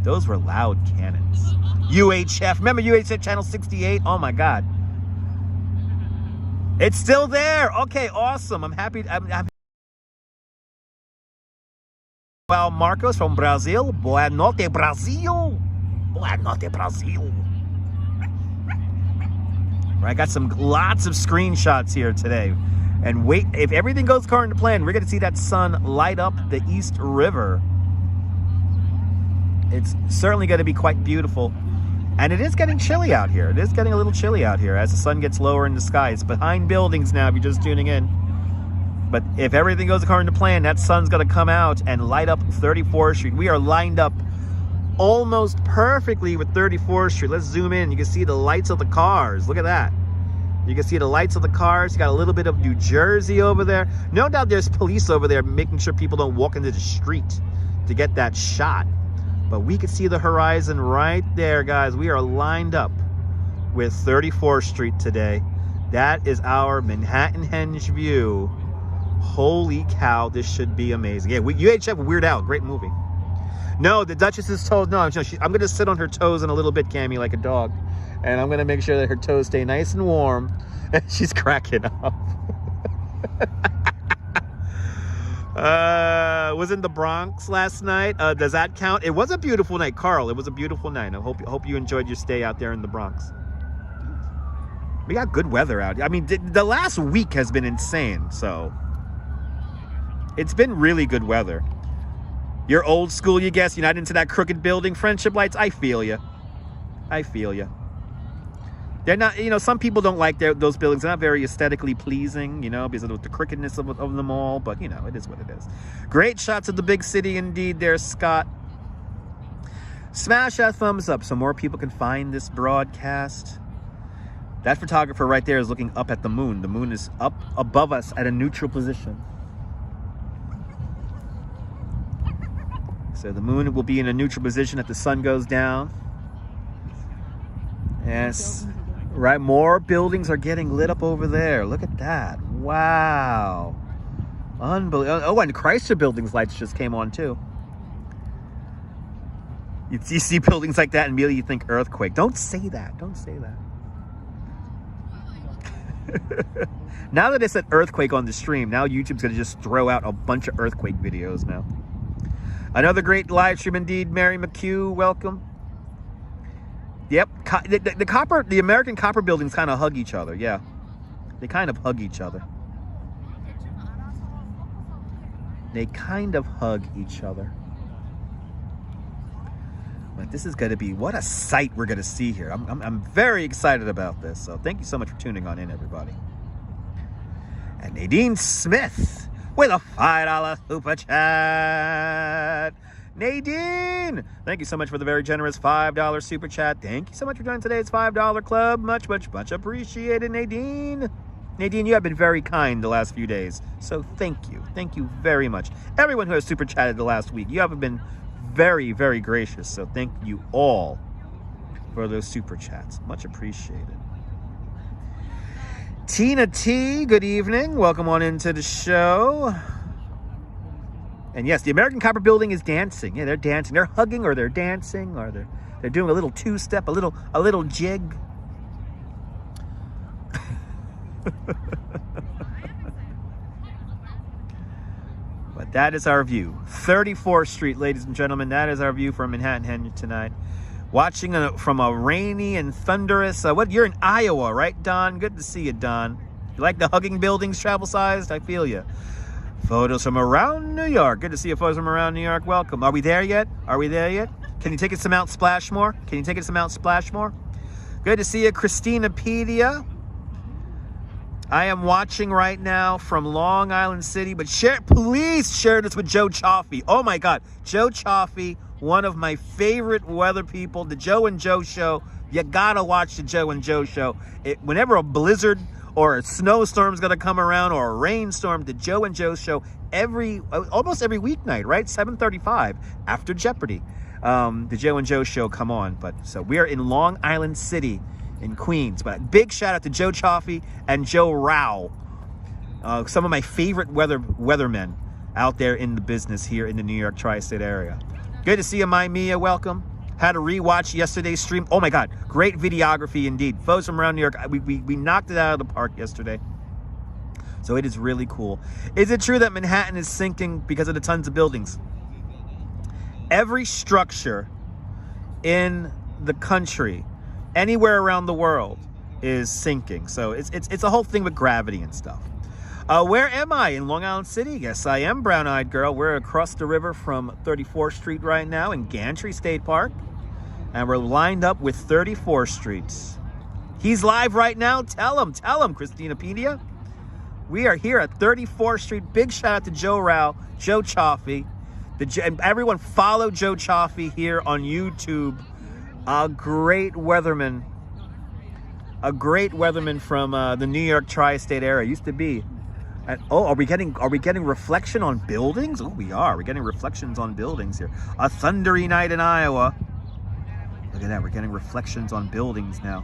Those were loud cannons. UHF, remember UHF Channel 68? Oh my God. It's still there. Okay, awesome. I'm happy. Well, Marcos from Brazil. Boa noite, Brazil. Boa noite, Brazil. I got lots of screenshots here today. And wait, if everything goes according to plan, we're going to see that sun light up the East River. It's certainly going to be quite beautiful And it is getting chilly out here. It is getting a little chilly out here as the sun gets lower in the sky. It's behind buildings now if you're just tuning in. But if everything goes according to plan, that sun's going to come out and light up 34th Street. We are lined up almost perfectly with 34th Street. Let's zoom in. You can see the lights of the cars. Look at that. You can see the lights of the cars. You got a little bit of New Jersey over there. No doubt there's police over there making sure people don't walk into the street to get that shot. But we can see the horizon right there, guys. We are lined up with 34th Street today. That is our Manhattanhenge view. Holy cow, this should be amazing. Yeah, UHF Weird Al, great movie. No, the Duchess's toes, no, I'm going to sit on her toes in a little bit, Cammie, like a dog. And I'm going to make sure that her toes stay nice and warm. She's cracking up. Was in the Bronx last night. Does that count? It was a beautiful night, Carl. It was a beautiful night. I hope you enjoyed your stay out there in the Bronx. We got good weather out. I mean, the last week has been insane, so it's been really good weather. You're old school, you guess. You're not into that crooked building. Friendship lights, I feel you. I feel you. They're not, some people don't like those buildings. They're not very aesthetically pleasing, because of the crookedness of them all. But, it is what it is. Great shots of the big city indeed there, Scott. Smash that thumbs up so more people can find this broadcast. That photographer right there is looking up at the moon. The moon is up above us at a neutral position. So the moon will be in a neutral position if the sun goes down. Yes. Right, more buildings are getting lit up over there. Look at that. Wow. Unbelievable. Oh, and Chrysler Building's lights just came on too. You see buildings like that and immediately you think earthquake. Don't say that. Don't say that. Now that it's an earthquake on the stream, now YouTube's going to just throw out a bunch of earthquake videos now. Another great live stream indeed. Mary McHugh, welcome. Yep, the American copper buildings kind of hug each other. Yeah, they kind of hug each other. They kind of hug each other. But this is going to be, what a sight we're going to see here. I'm very excited about this. So thank you so much for tuning on in, everybody. And Nadine Smith with a $5 super chat. Nadine, thank you so much for the very generous $5 super chat. Thank you so much for joining today's $5 club. Much, much, much appreciated, Nadine. Nadine, you have been very kind the last few days. So thank you. Thank you very much. Everyone who has super chatted the last week, you have been very, very gracious. So thank you all for those super chats. Much appreciated. Tina T, good evening. Welcome on into the show. And yes, the American Copper Building is dancing. Yeah, they're dancing. They're hugging, or they're dancing, or they're doing a little two-step, a little jig. But that is our view. 34th Street, ladies and gentlemen. That is our view from Manhattanhenge tonight. Watching from a rainy and thunderous... you're in Iowa, right, Don? Good to see you, Don. You like the hugging buildings, travel-sized? I feel you. Photos from around New York. Good to see you, photos from around New York. Welcome. Are we there yet? Are we there yet? Can you take us to Mount Splashmore? Can you take us to Mount Splashmore? Good to see you, Christinapedia. I am watching right now from Long Island City, but please share this with Joe Chaffee. Oh my God. Joe Chaffee, one of my favorite weather people. The Joe and Joe Show. You gotta watch the Joe and Joe Show. Whenever a blizzard or a snowstorm's gonna come around, or a rainstorm, the Joe and Joe Show almost every weeknight, right? 7:35 after Jeopardy. The Joe and Joe Show come on. So we are in Long Island City in Queens. But big shout out to Joe Chaffee and Joe Rao, some of my favorite weathermen out there in the business here in the New York tri-state area. Good to see you, my Mia. Welcome. Had to rewatch yesterday's stream. Oh my God, great videography indeed. Folks from around New York, we knocked it out of the park yesterday. So it is really cool. Is it true that Manhattan is sinking because of the tons of buildings? Every structure in the country, anywhere around the world, is sinking. So it's a whole thing with gravity and stuff. Where am I? In Long Island City? Yes, I am, brown-eyed girl. We're across the river from 34th Street right now in Gantry State Park. And we're lined up with 34th Street. He's live right now. Tell him, Christinapedia. We are here at 34th Street. Big shout out to Joe Rao, Joe Chaffee. Everyone follow Joe Chaffee here on YouTube. A great weatherman from the New York tri-state area. Used to be. Are we getting reflection on buildings? Oh, we are. We're getting reflections on buildings here. A thundery night in Iowa. Look at that. We're getting reflections on buildings now.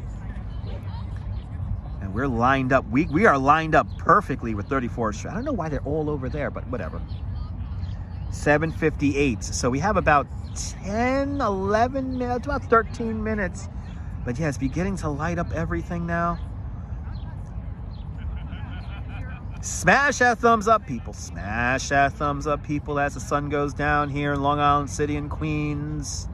And we're lined up. We are lined up perfectly with 34th Street. I don't know why they're all over there, but whatever. 7:58. So we have about 10, 11 minutes, about 13 minutes. But yeah, it's beginning to light up everything now. Smash that thumbs up, people. Smash that thumbs up, people, as the sun goes down here in Long Island City and Queens.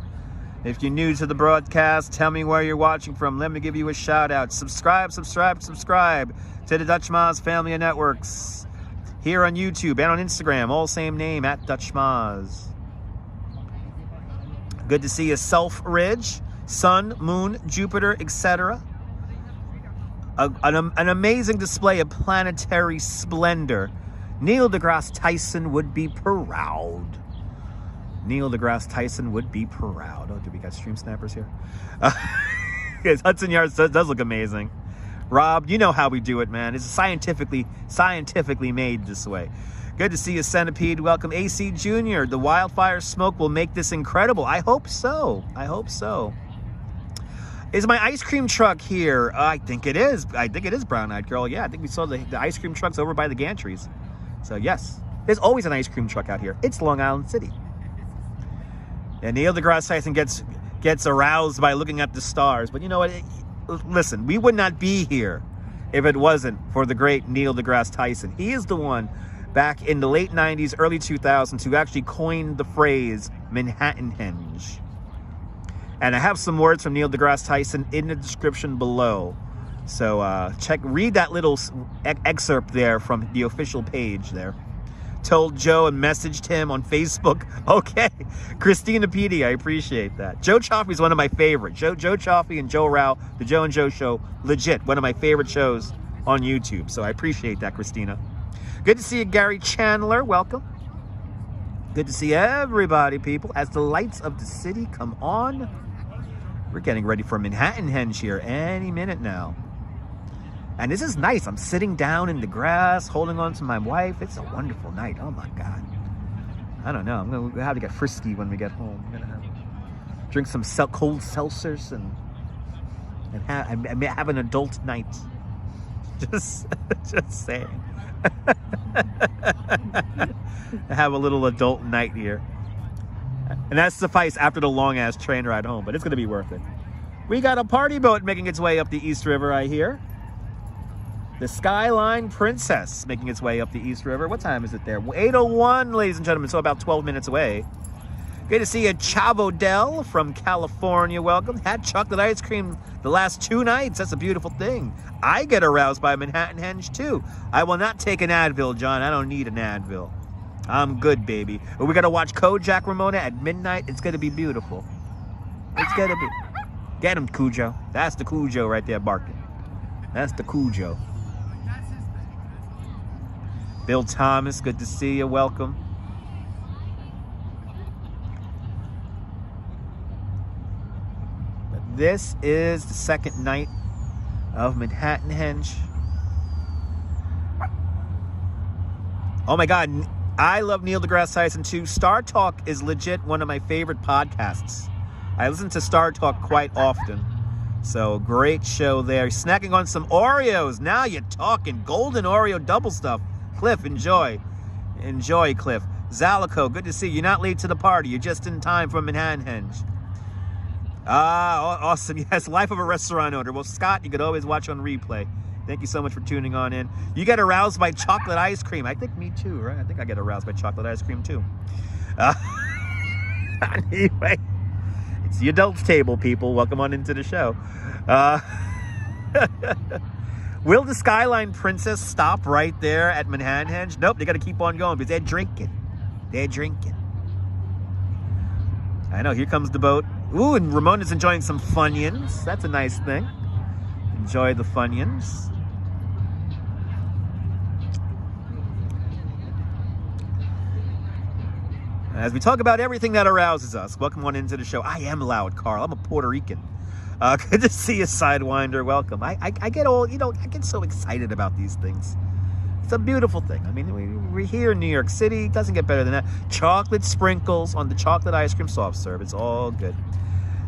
If you're new to the broadcast, tell me where you're watching from. Let me give you a shout out. Subscribe to the Dutch Maz Family of Networks. Here on YouTube and on Instagram, all same name, at Dutch Maz. Good to see you, Self Ridge, Sun, Moon, Jupiter, etc. An amazing display of planetary splendor. Neil deGrasse Tyson would be proud. Neil deGrasse Tyson would be proud. Oh, do we got stream snappers here? Yes, Hudson Yards does look amazing. Rob, you know how we do it, man. It's scientifically made this way. Good to see you, Centipede. Welcome, AC Jr. The wildfire smoke will make this incredible. I hope so. Is my ice cream truck here? I think it is. Brown Eyed Girl. Yeah, I think we saw the ice cream trucks over by the gantries. So yes, there's always an ice cream truck out here. It's Long Island City. And Neil deGrasse Tyson gets aroused by looking at the stars. But you know what? Listen, we would not be here if it wasn't for the great Neil deGrasse Tyson. He is the one back in the late 90s, early 2000s who actually coined the phrase Manhattanhenge. And I have some words from Neil deGrasse Tyson in the description below. So read that little excerpt there from the official page there. Told Joe and messaged him on Facebook. Okay, Christinapedia, I appreciate that. Joe Chaffee is one of my favorites. Joe Chaffee and Joe Rao, the Joe and Joe Show, legit one of my favorite shows on YouTube. So I appreciate that, Christina. Good to see you, Gary Chandler. Welcome. Good to see everybody, people, as the lights of the city come on. We're getting ready for Manhattanhenge here any minute now. And this is nice. I'm sitting down in the grass, holding on to my wife. It's a wonderful night. Oh, my God. I don't know. I'm going to have to get frisky when we get home. I'm going to drink some cold seltzers and have an adult night. Just saying. Have a little adult night here. And that suffice after the long-ass train ride home. But it's going to be worth it. We got a party boat making its way up the East River, I hear. The Skyline Princess making its way up the East River. What time is it there? 8:01, ladies and gentlemen, so about 12 minutes away. Good to see you, Chavo Del from California. Welcome. Had chocolate ice cream the last 2 nights. That's a beautiful thing. I get aroused by Manhattanhenge, too. I will not take an Advil, John. I don't need an Advil. I'm good, baby. But we got to watch Kojak, Ramona, at midnight. It's going to be beautiful. It's going to be... Get him, Cujo. That's the Cujo right there barking. That's the Cujo. Bill Thomas, good to see you. Welcome. But this is the second night of Manhattanhenge. Oh my God, I love Neil deGrasse Tyson too. Star Talk is legit one of my favorite podcasts. I listen to Star Talk quite often. So great show there. Snacking on some Oreos. Now you're talking. Golden Oreo double stuff. Cliff, enjoy. Enjoy, Cliff. Zalico, good to see you. You're not late to the party. You're just in time for Manhattanhenge. Awesome. Yes, life of a restaurant owner. Well, Scott, you could always watch on replay. Thank you so much for tuning on in. You get aroused by chocolate ice cream. I think me too, right? I think I get aroused by chocolate ice cream too. Anyway, it's the adults table, people. Welcome on into the show. Will the Skyline Princess stop right there at Manhattanhenge? Nope, they got to keep on going because they're drinking. They're drinking. I know, here comes the boat. Ooh, and Ramon is enjoying some Funyuns. That's a nice thing. Enjoy the Funyuns. As we talk about everything that arouses us, welcome on into the show. I am loud, Carl. I'm a Puerto Rican. Good to see you, Sidewinder. Welcome. I get all, I get so excited about these things. It's a beautiful thing. I mean, we're here in New York City. It doesn't get better than that. Chocolate sprinkles on the chocolate ice cream soft serve. It's all good.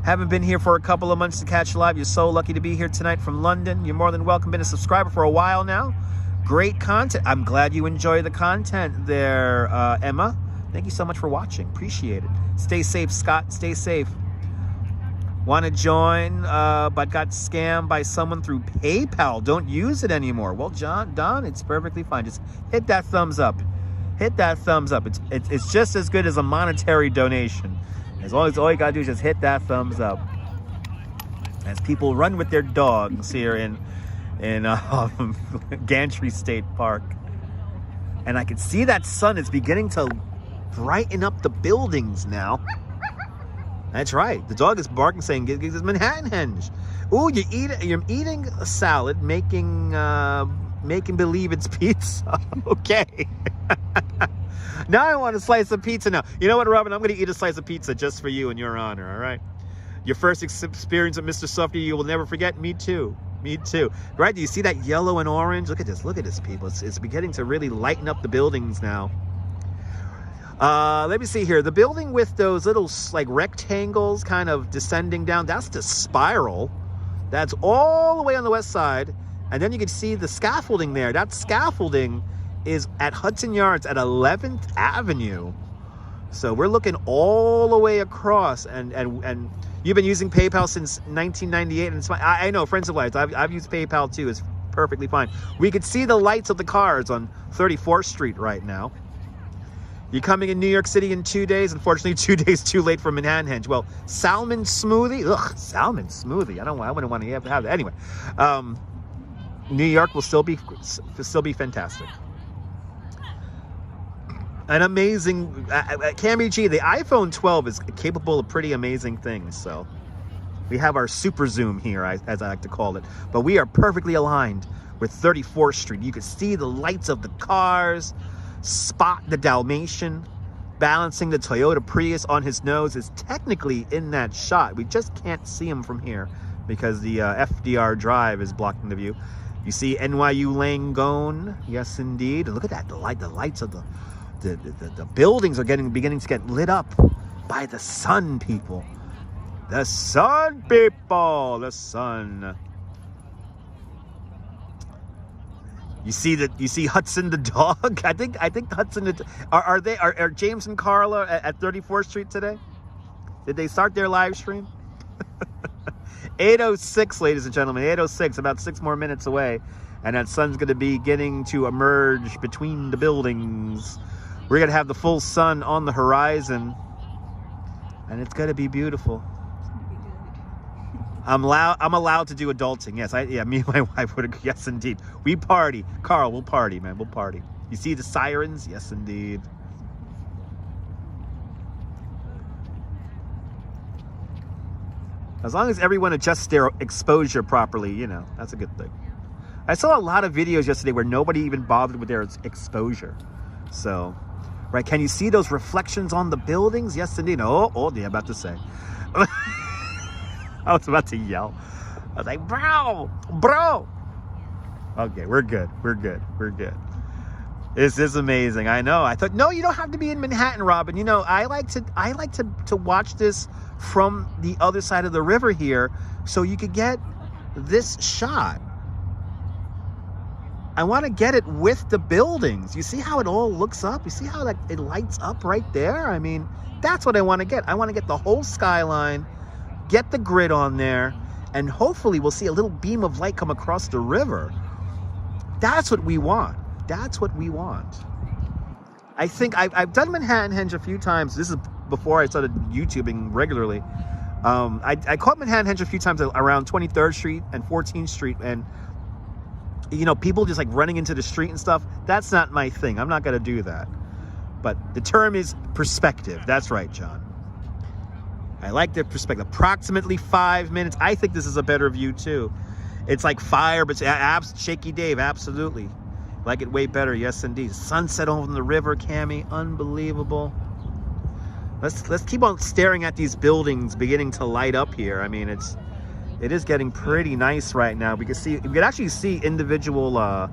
Haven't been here for a couple of months to catch you live. You're so lucky to be here tonight from London. You're more than welcome. Been a subscriber for a while now. Great content. I'm glad you enjoy the content there, Emma. Thank you so much for watching. Appreciate it. Stay safe, Scott. Stay safe. Want to join, but got scammed by someone through PayPal. Don't use it anymore. Well, Don, it's perfectly fine. Just hit that thumbs up. Hit that thumbs up. It's just as good as a monetary donation. As long as all you got to do is just hit that thumbs up. As people run with their dogs here in Gantry State Park. And I can see that sun is beginning to brighten up the buildings now. That's right. The dog is barking, saying, "Get this Manhattanhenge." Ooh, you're eating a salad, making believe it's pizza. Okay. Now I want a slice of pizza. Now, you know what, Robin? I'm going to eat a slice of pizza just for you in your honor. All right. Your first experience with Mr. Softy, you will never forget. Me too. Me too. Right? Do you see that yellow and orange? Look at this. Look at this, people. It's beginning to really lighten up the buildings now. Let me see here. The building with those little like rectangles kind of descending down, that's the spiral. That's all the way on the west side. And then you can see the scaffolding there. That scaffolding is at Hudson Yards at 11th Avenue. So we're looking all the way across. And you've been using PayPal since 1998. And it's fine. I know, friends of lives, I've used PayPal too. It's perfectly fine. We could see the lights of the cars on 34th Street right now. You're coming in New York City in 2 days. Unfortunately, 2 days too late for Manhattanhenge. Well, salmon smoothie. Ugh, salmon smoothie. I wouldn't want to have that. Anyway, New York will still be fantastic. An amazing Cammy G. The iPhone 12 is capable of pretty amazing things. So we have our super zoom here, as I like to call it. But we are perfectly aligned with 34th Street. You can see the lights of the cars. Spot the Dalmatian balancing the Toyota Prius on his nose is technically in that shot. We just can't see him from here because the FDR Drive is blocking the view. You see NYU Langone, yes indeed. Look at that, the lights of the buildings are beginning to get lit up by the sun, people. The sun, people, the sun. You see Hudson the dog. I think Hudson are James and Carla at 34th Street today? Did they start their live stream? 8:06, ladies and gentlemen. 8:06, about 6 more minutes away, and that sun's going to be beginning to emerge between the buildings. We're going to have the full sun on the horizon, and it's going to be beautiful. I'm allowed to do adulting. Yes, me and my wife would. Yes, indeed. We party. Carl, we'll party, man. We'll party. You see the sirens? Yes, indeed. As long as everyone adjusts their exposure properly, that's a good thing. I saw a lot of videos yesterday where nobody even bothered with their exposure. So, right, can you see those reflections on the buildings? Yes, indeed. Oh, they're about to say. I was about to yell. I was like, bro. Okay, we're good. This is amazing. I know. I thought, no, you don't have to be in Manhattan, Robin. I like to watch this from the other side of the river here, so you could get this shot. I want to get it with the buildings. You see how it all looks up? You see how it lights up right there? I mean, that's what I want to get. I want to get the whole skyline. Get the grid on there, and hopefully we'll see a little beam of light come across the river. That's what we want. That's what we want. I think I've done Manhattanhenge a few times. This is before I started YouTubing regularly. I caught Manhattanhenge a few times around 23rd Street and 14th Street, and people just like running into the street and stuff. That's not my thing. I'm not going to do that. But the term is perspective. That's right, John. I like the perspective. Approximately 5 minutes. I think this is a better view too. It's like fire, but Shaky Dave, absolutely. Like it way better, yes indeed. Sunset over the river, Cami, unbelievable. Let's keep on staring at these buildings beginning to light up here. I mean, it is getting pretty nice right now. We can actually see individual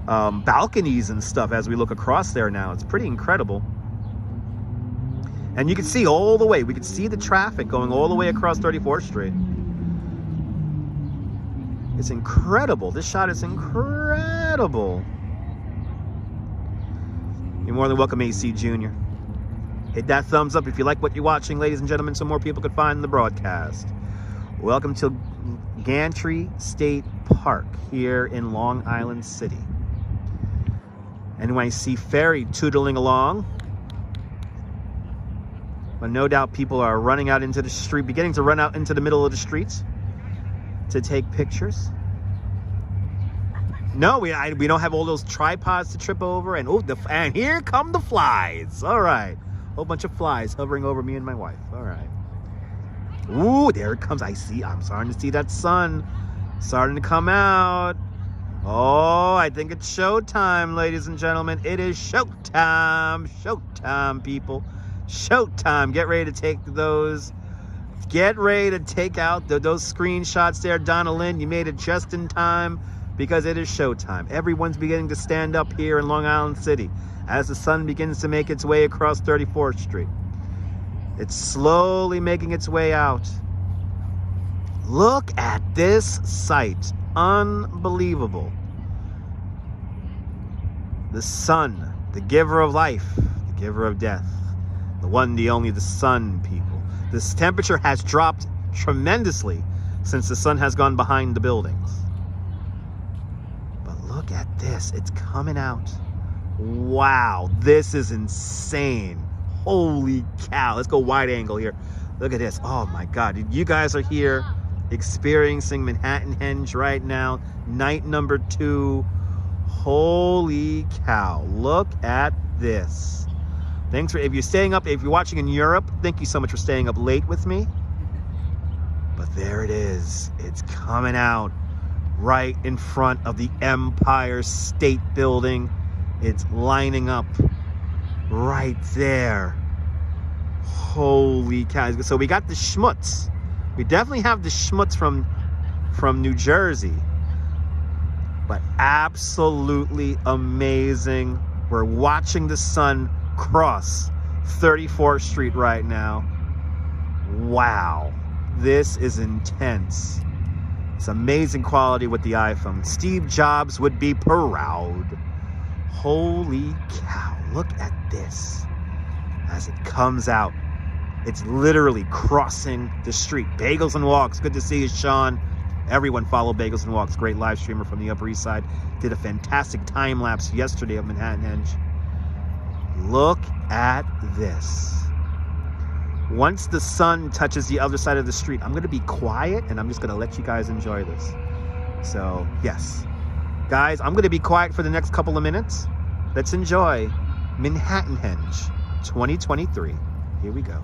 balconies and stuff as we look across there now. It's pretty incredible. And you can see all the way. We can see the traffic going all the way across 34th Street. It's incredible. This shot is incredible. You're more than welcome, AC Jr. Hit that thumbs up if you like what you're watching, ladies and gentlemen, so more people could find the broadcast. Welcome to Gantry State Park here in Long Island City. NYC ferry tootling along. But no doubt people are running out into the street, beginning to run out into the middle of the streets to take pictures. No, we don't have all those tripods to trip over. And and here come the flies. All right. Whole bunch of flies hovering over me and my wife. All right. Ooh, there it comes. I'm starting to see that sun starting to come out. Oh, I think it's showtime, ladies and gentlemen. It is showtime. Showtime, people. Showtime. Get ready to take those. Get ready to take out those screenshots there, Donna Lynn. You made it just in time because it is showtime. Everyone's beginning to stand up here in Long Island City as the sun begins to make its way across 34th Street. It's slowly making its way out. Look at this sight. Unbelievable. The sun, the giver of life, the giver of death. The one, the only, the sun, people. This temperature has dropped tremendously since the sun has gone behind the buildings. But look at this. It's coming out. Wow, this is insane. Holy cow. Let's go wide angle here. Look at this. Oh my God. You guys are here experiencing Manhattanhenge right now. Night number 2. Holy cow. Look at this. Thanks for, if you're watching in Europe, thank you so much for staying up late with me. But there it is. It's coming out right in front of the Empire State Building. It's lining up right there. Holy cow. So we got the schmutz. We definitely have the schmutz from New Jersey. But absolutely amazing. We're watching the sun cross 34th Street right now. Wow. This is intense. It's amazing quality with the iPhone. Steve Jobs would be proud. Holy cow. Look at this. As it comes out, it's literally crossing the street. Bagels and Walks. Good to see you, Sean. Everyone follow Bagels and Walks. Great live streamer from the Upper East Side. Did a fantastic time lapse yesterday of Manhattanhenge. Look at this. Once the sun touches the other side of the street, I'm going to be quiet and I'm just going to let you guys enjoy this. So, yes. Guys, I'm going to be quiet for the next couple of minutes. Let's enjoy Manhattanhenge 2023. Here we go.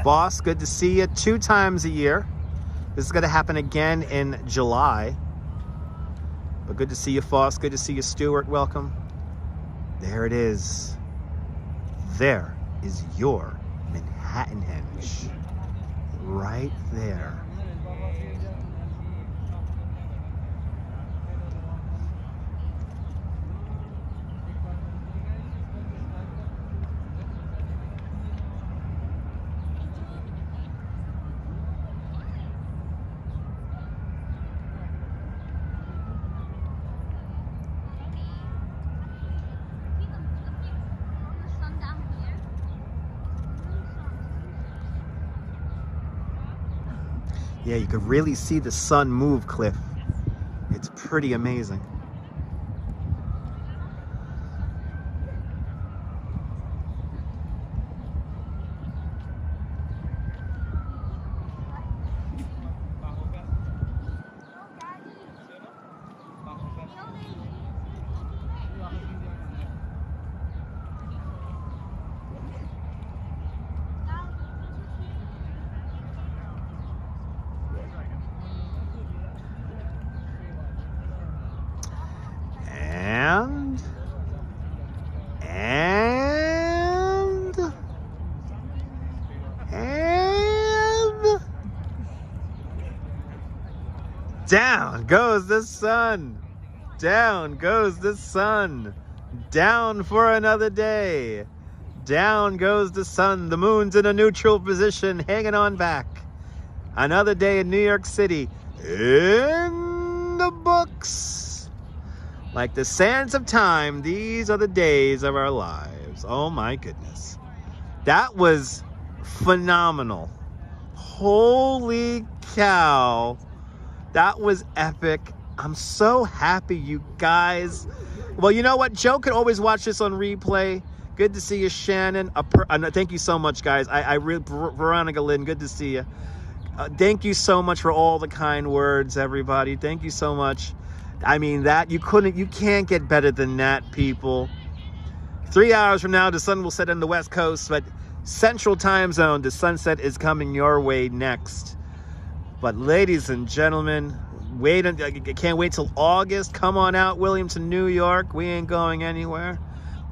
Boss, good to see you 2 times a year. This is going to happen again in July. But good to see you, Foss. Good to see you, Stuart. Welcome. There it is. There is your Manhattanhenge. Right there. Yeah, you could really see the sun move, Cliff. It's pretty amazing. And down goes the sun. Down goes the sun. Down for another day. Down goes the sun. The moon's in a neutral position, hanging on back. Another day in New York City. In the books. Like the sands of time, these are the days of our lives. Oh my goodness. That was phenomenal. Holy cow. That was epic. I'm so happy, you guys. Well, you know what? Joe could always watch this on replay. Good to see you, Shannon. Thank you so much, guys. Veronica Lynn, good to see you. Thank you so much for all the kind words, everybody. Thank you so much. I mean, you can't get better than that, people. 3 hours from now, the sun will set on the West Coast, but Central Time Zone, the sunset is coming your way next. But ladies and gentlemen, I can't wait till August. Come on out, Williamson, New York. We ain't going anywhere.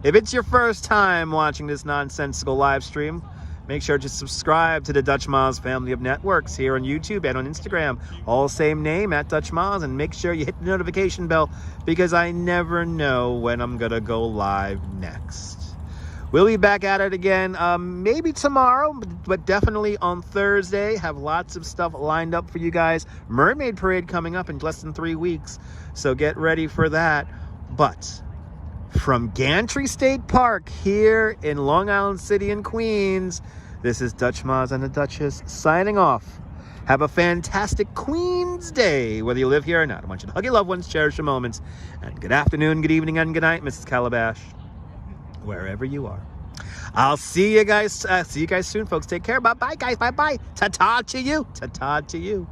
If it's your first time watching this nonsensical live stream, make sure to subscribe to the Dutch Miles family of networks here on YouTube and on Instagram. All same name, at Dutch Miles. And make sure you hit the notification bell because I never know when I'm going to go live next. We'll be back at it again, maybe tomorrow, but definitely on Thursday. Have lots of stuff lined up for you guys. Mermaid Parade coming up in less than 3 weeks, so get ready for that. But from Gantry State Park here in Long Island City in Queens, this is Dutch Maz and the Duchess signing off. Have a fantastic Queen's Day, whether you live here or not. I want you to hug your loved ones, cherish your moments, and good afternoon, good evening, and good night, Mrs. Calabash, wherever you are. I'll see you guys soon, folks. Take care. Bye-bye, guys. Bye-bye. Ta-ta to you. Ta-ta to you.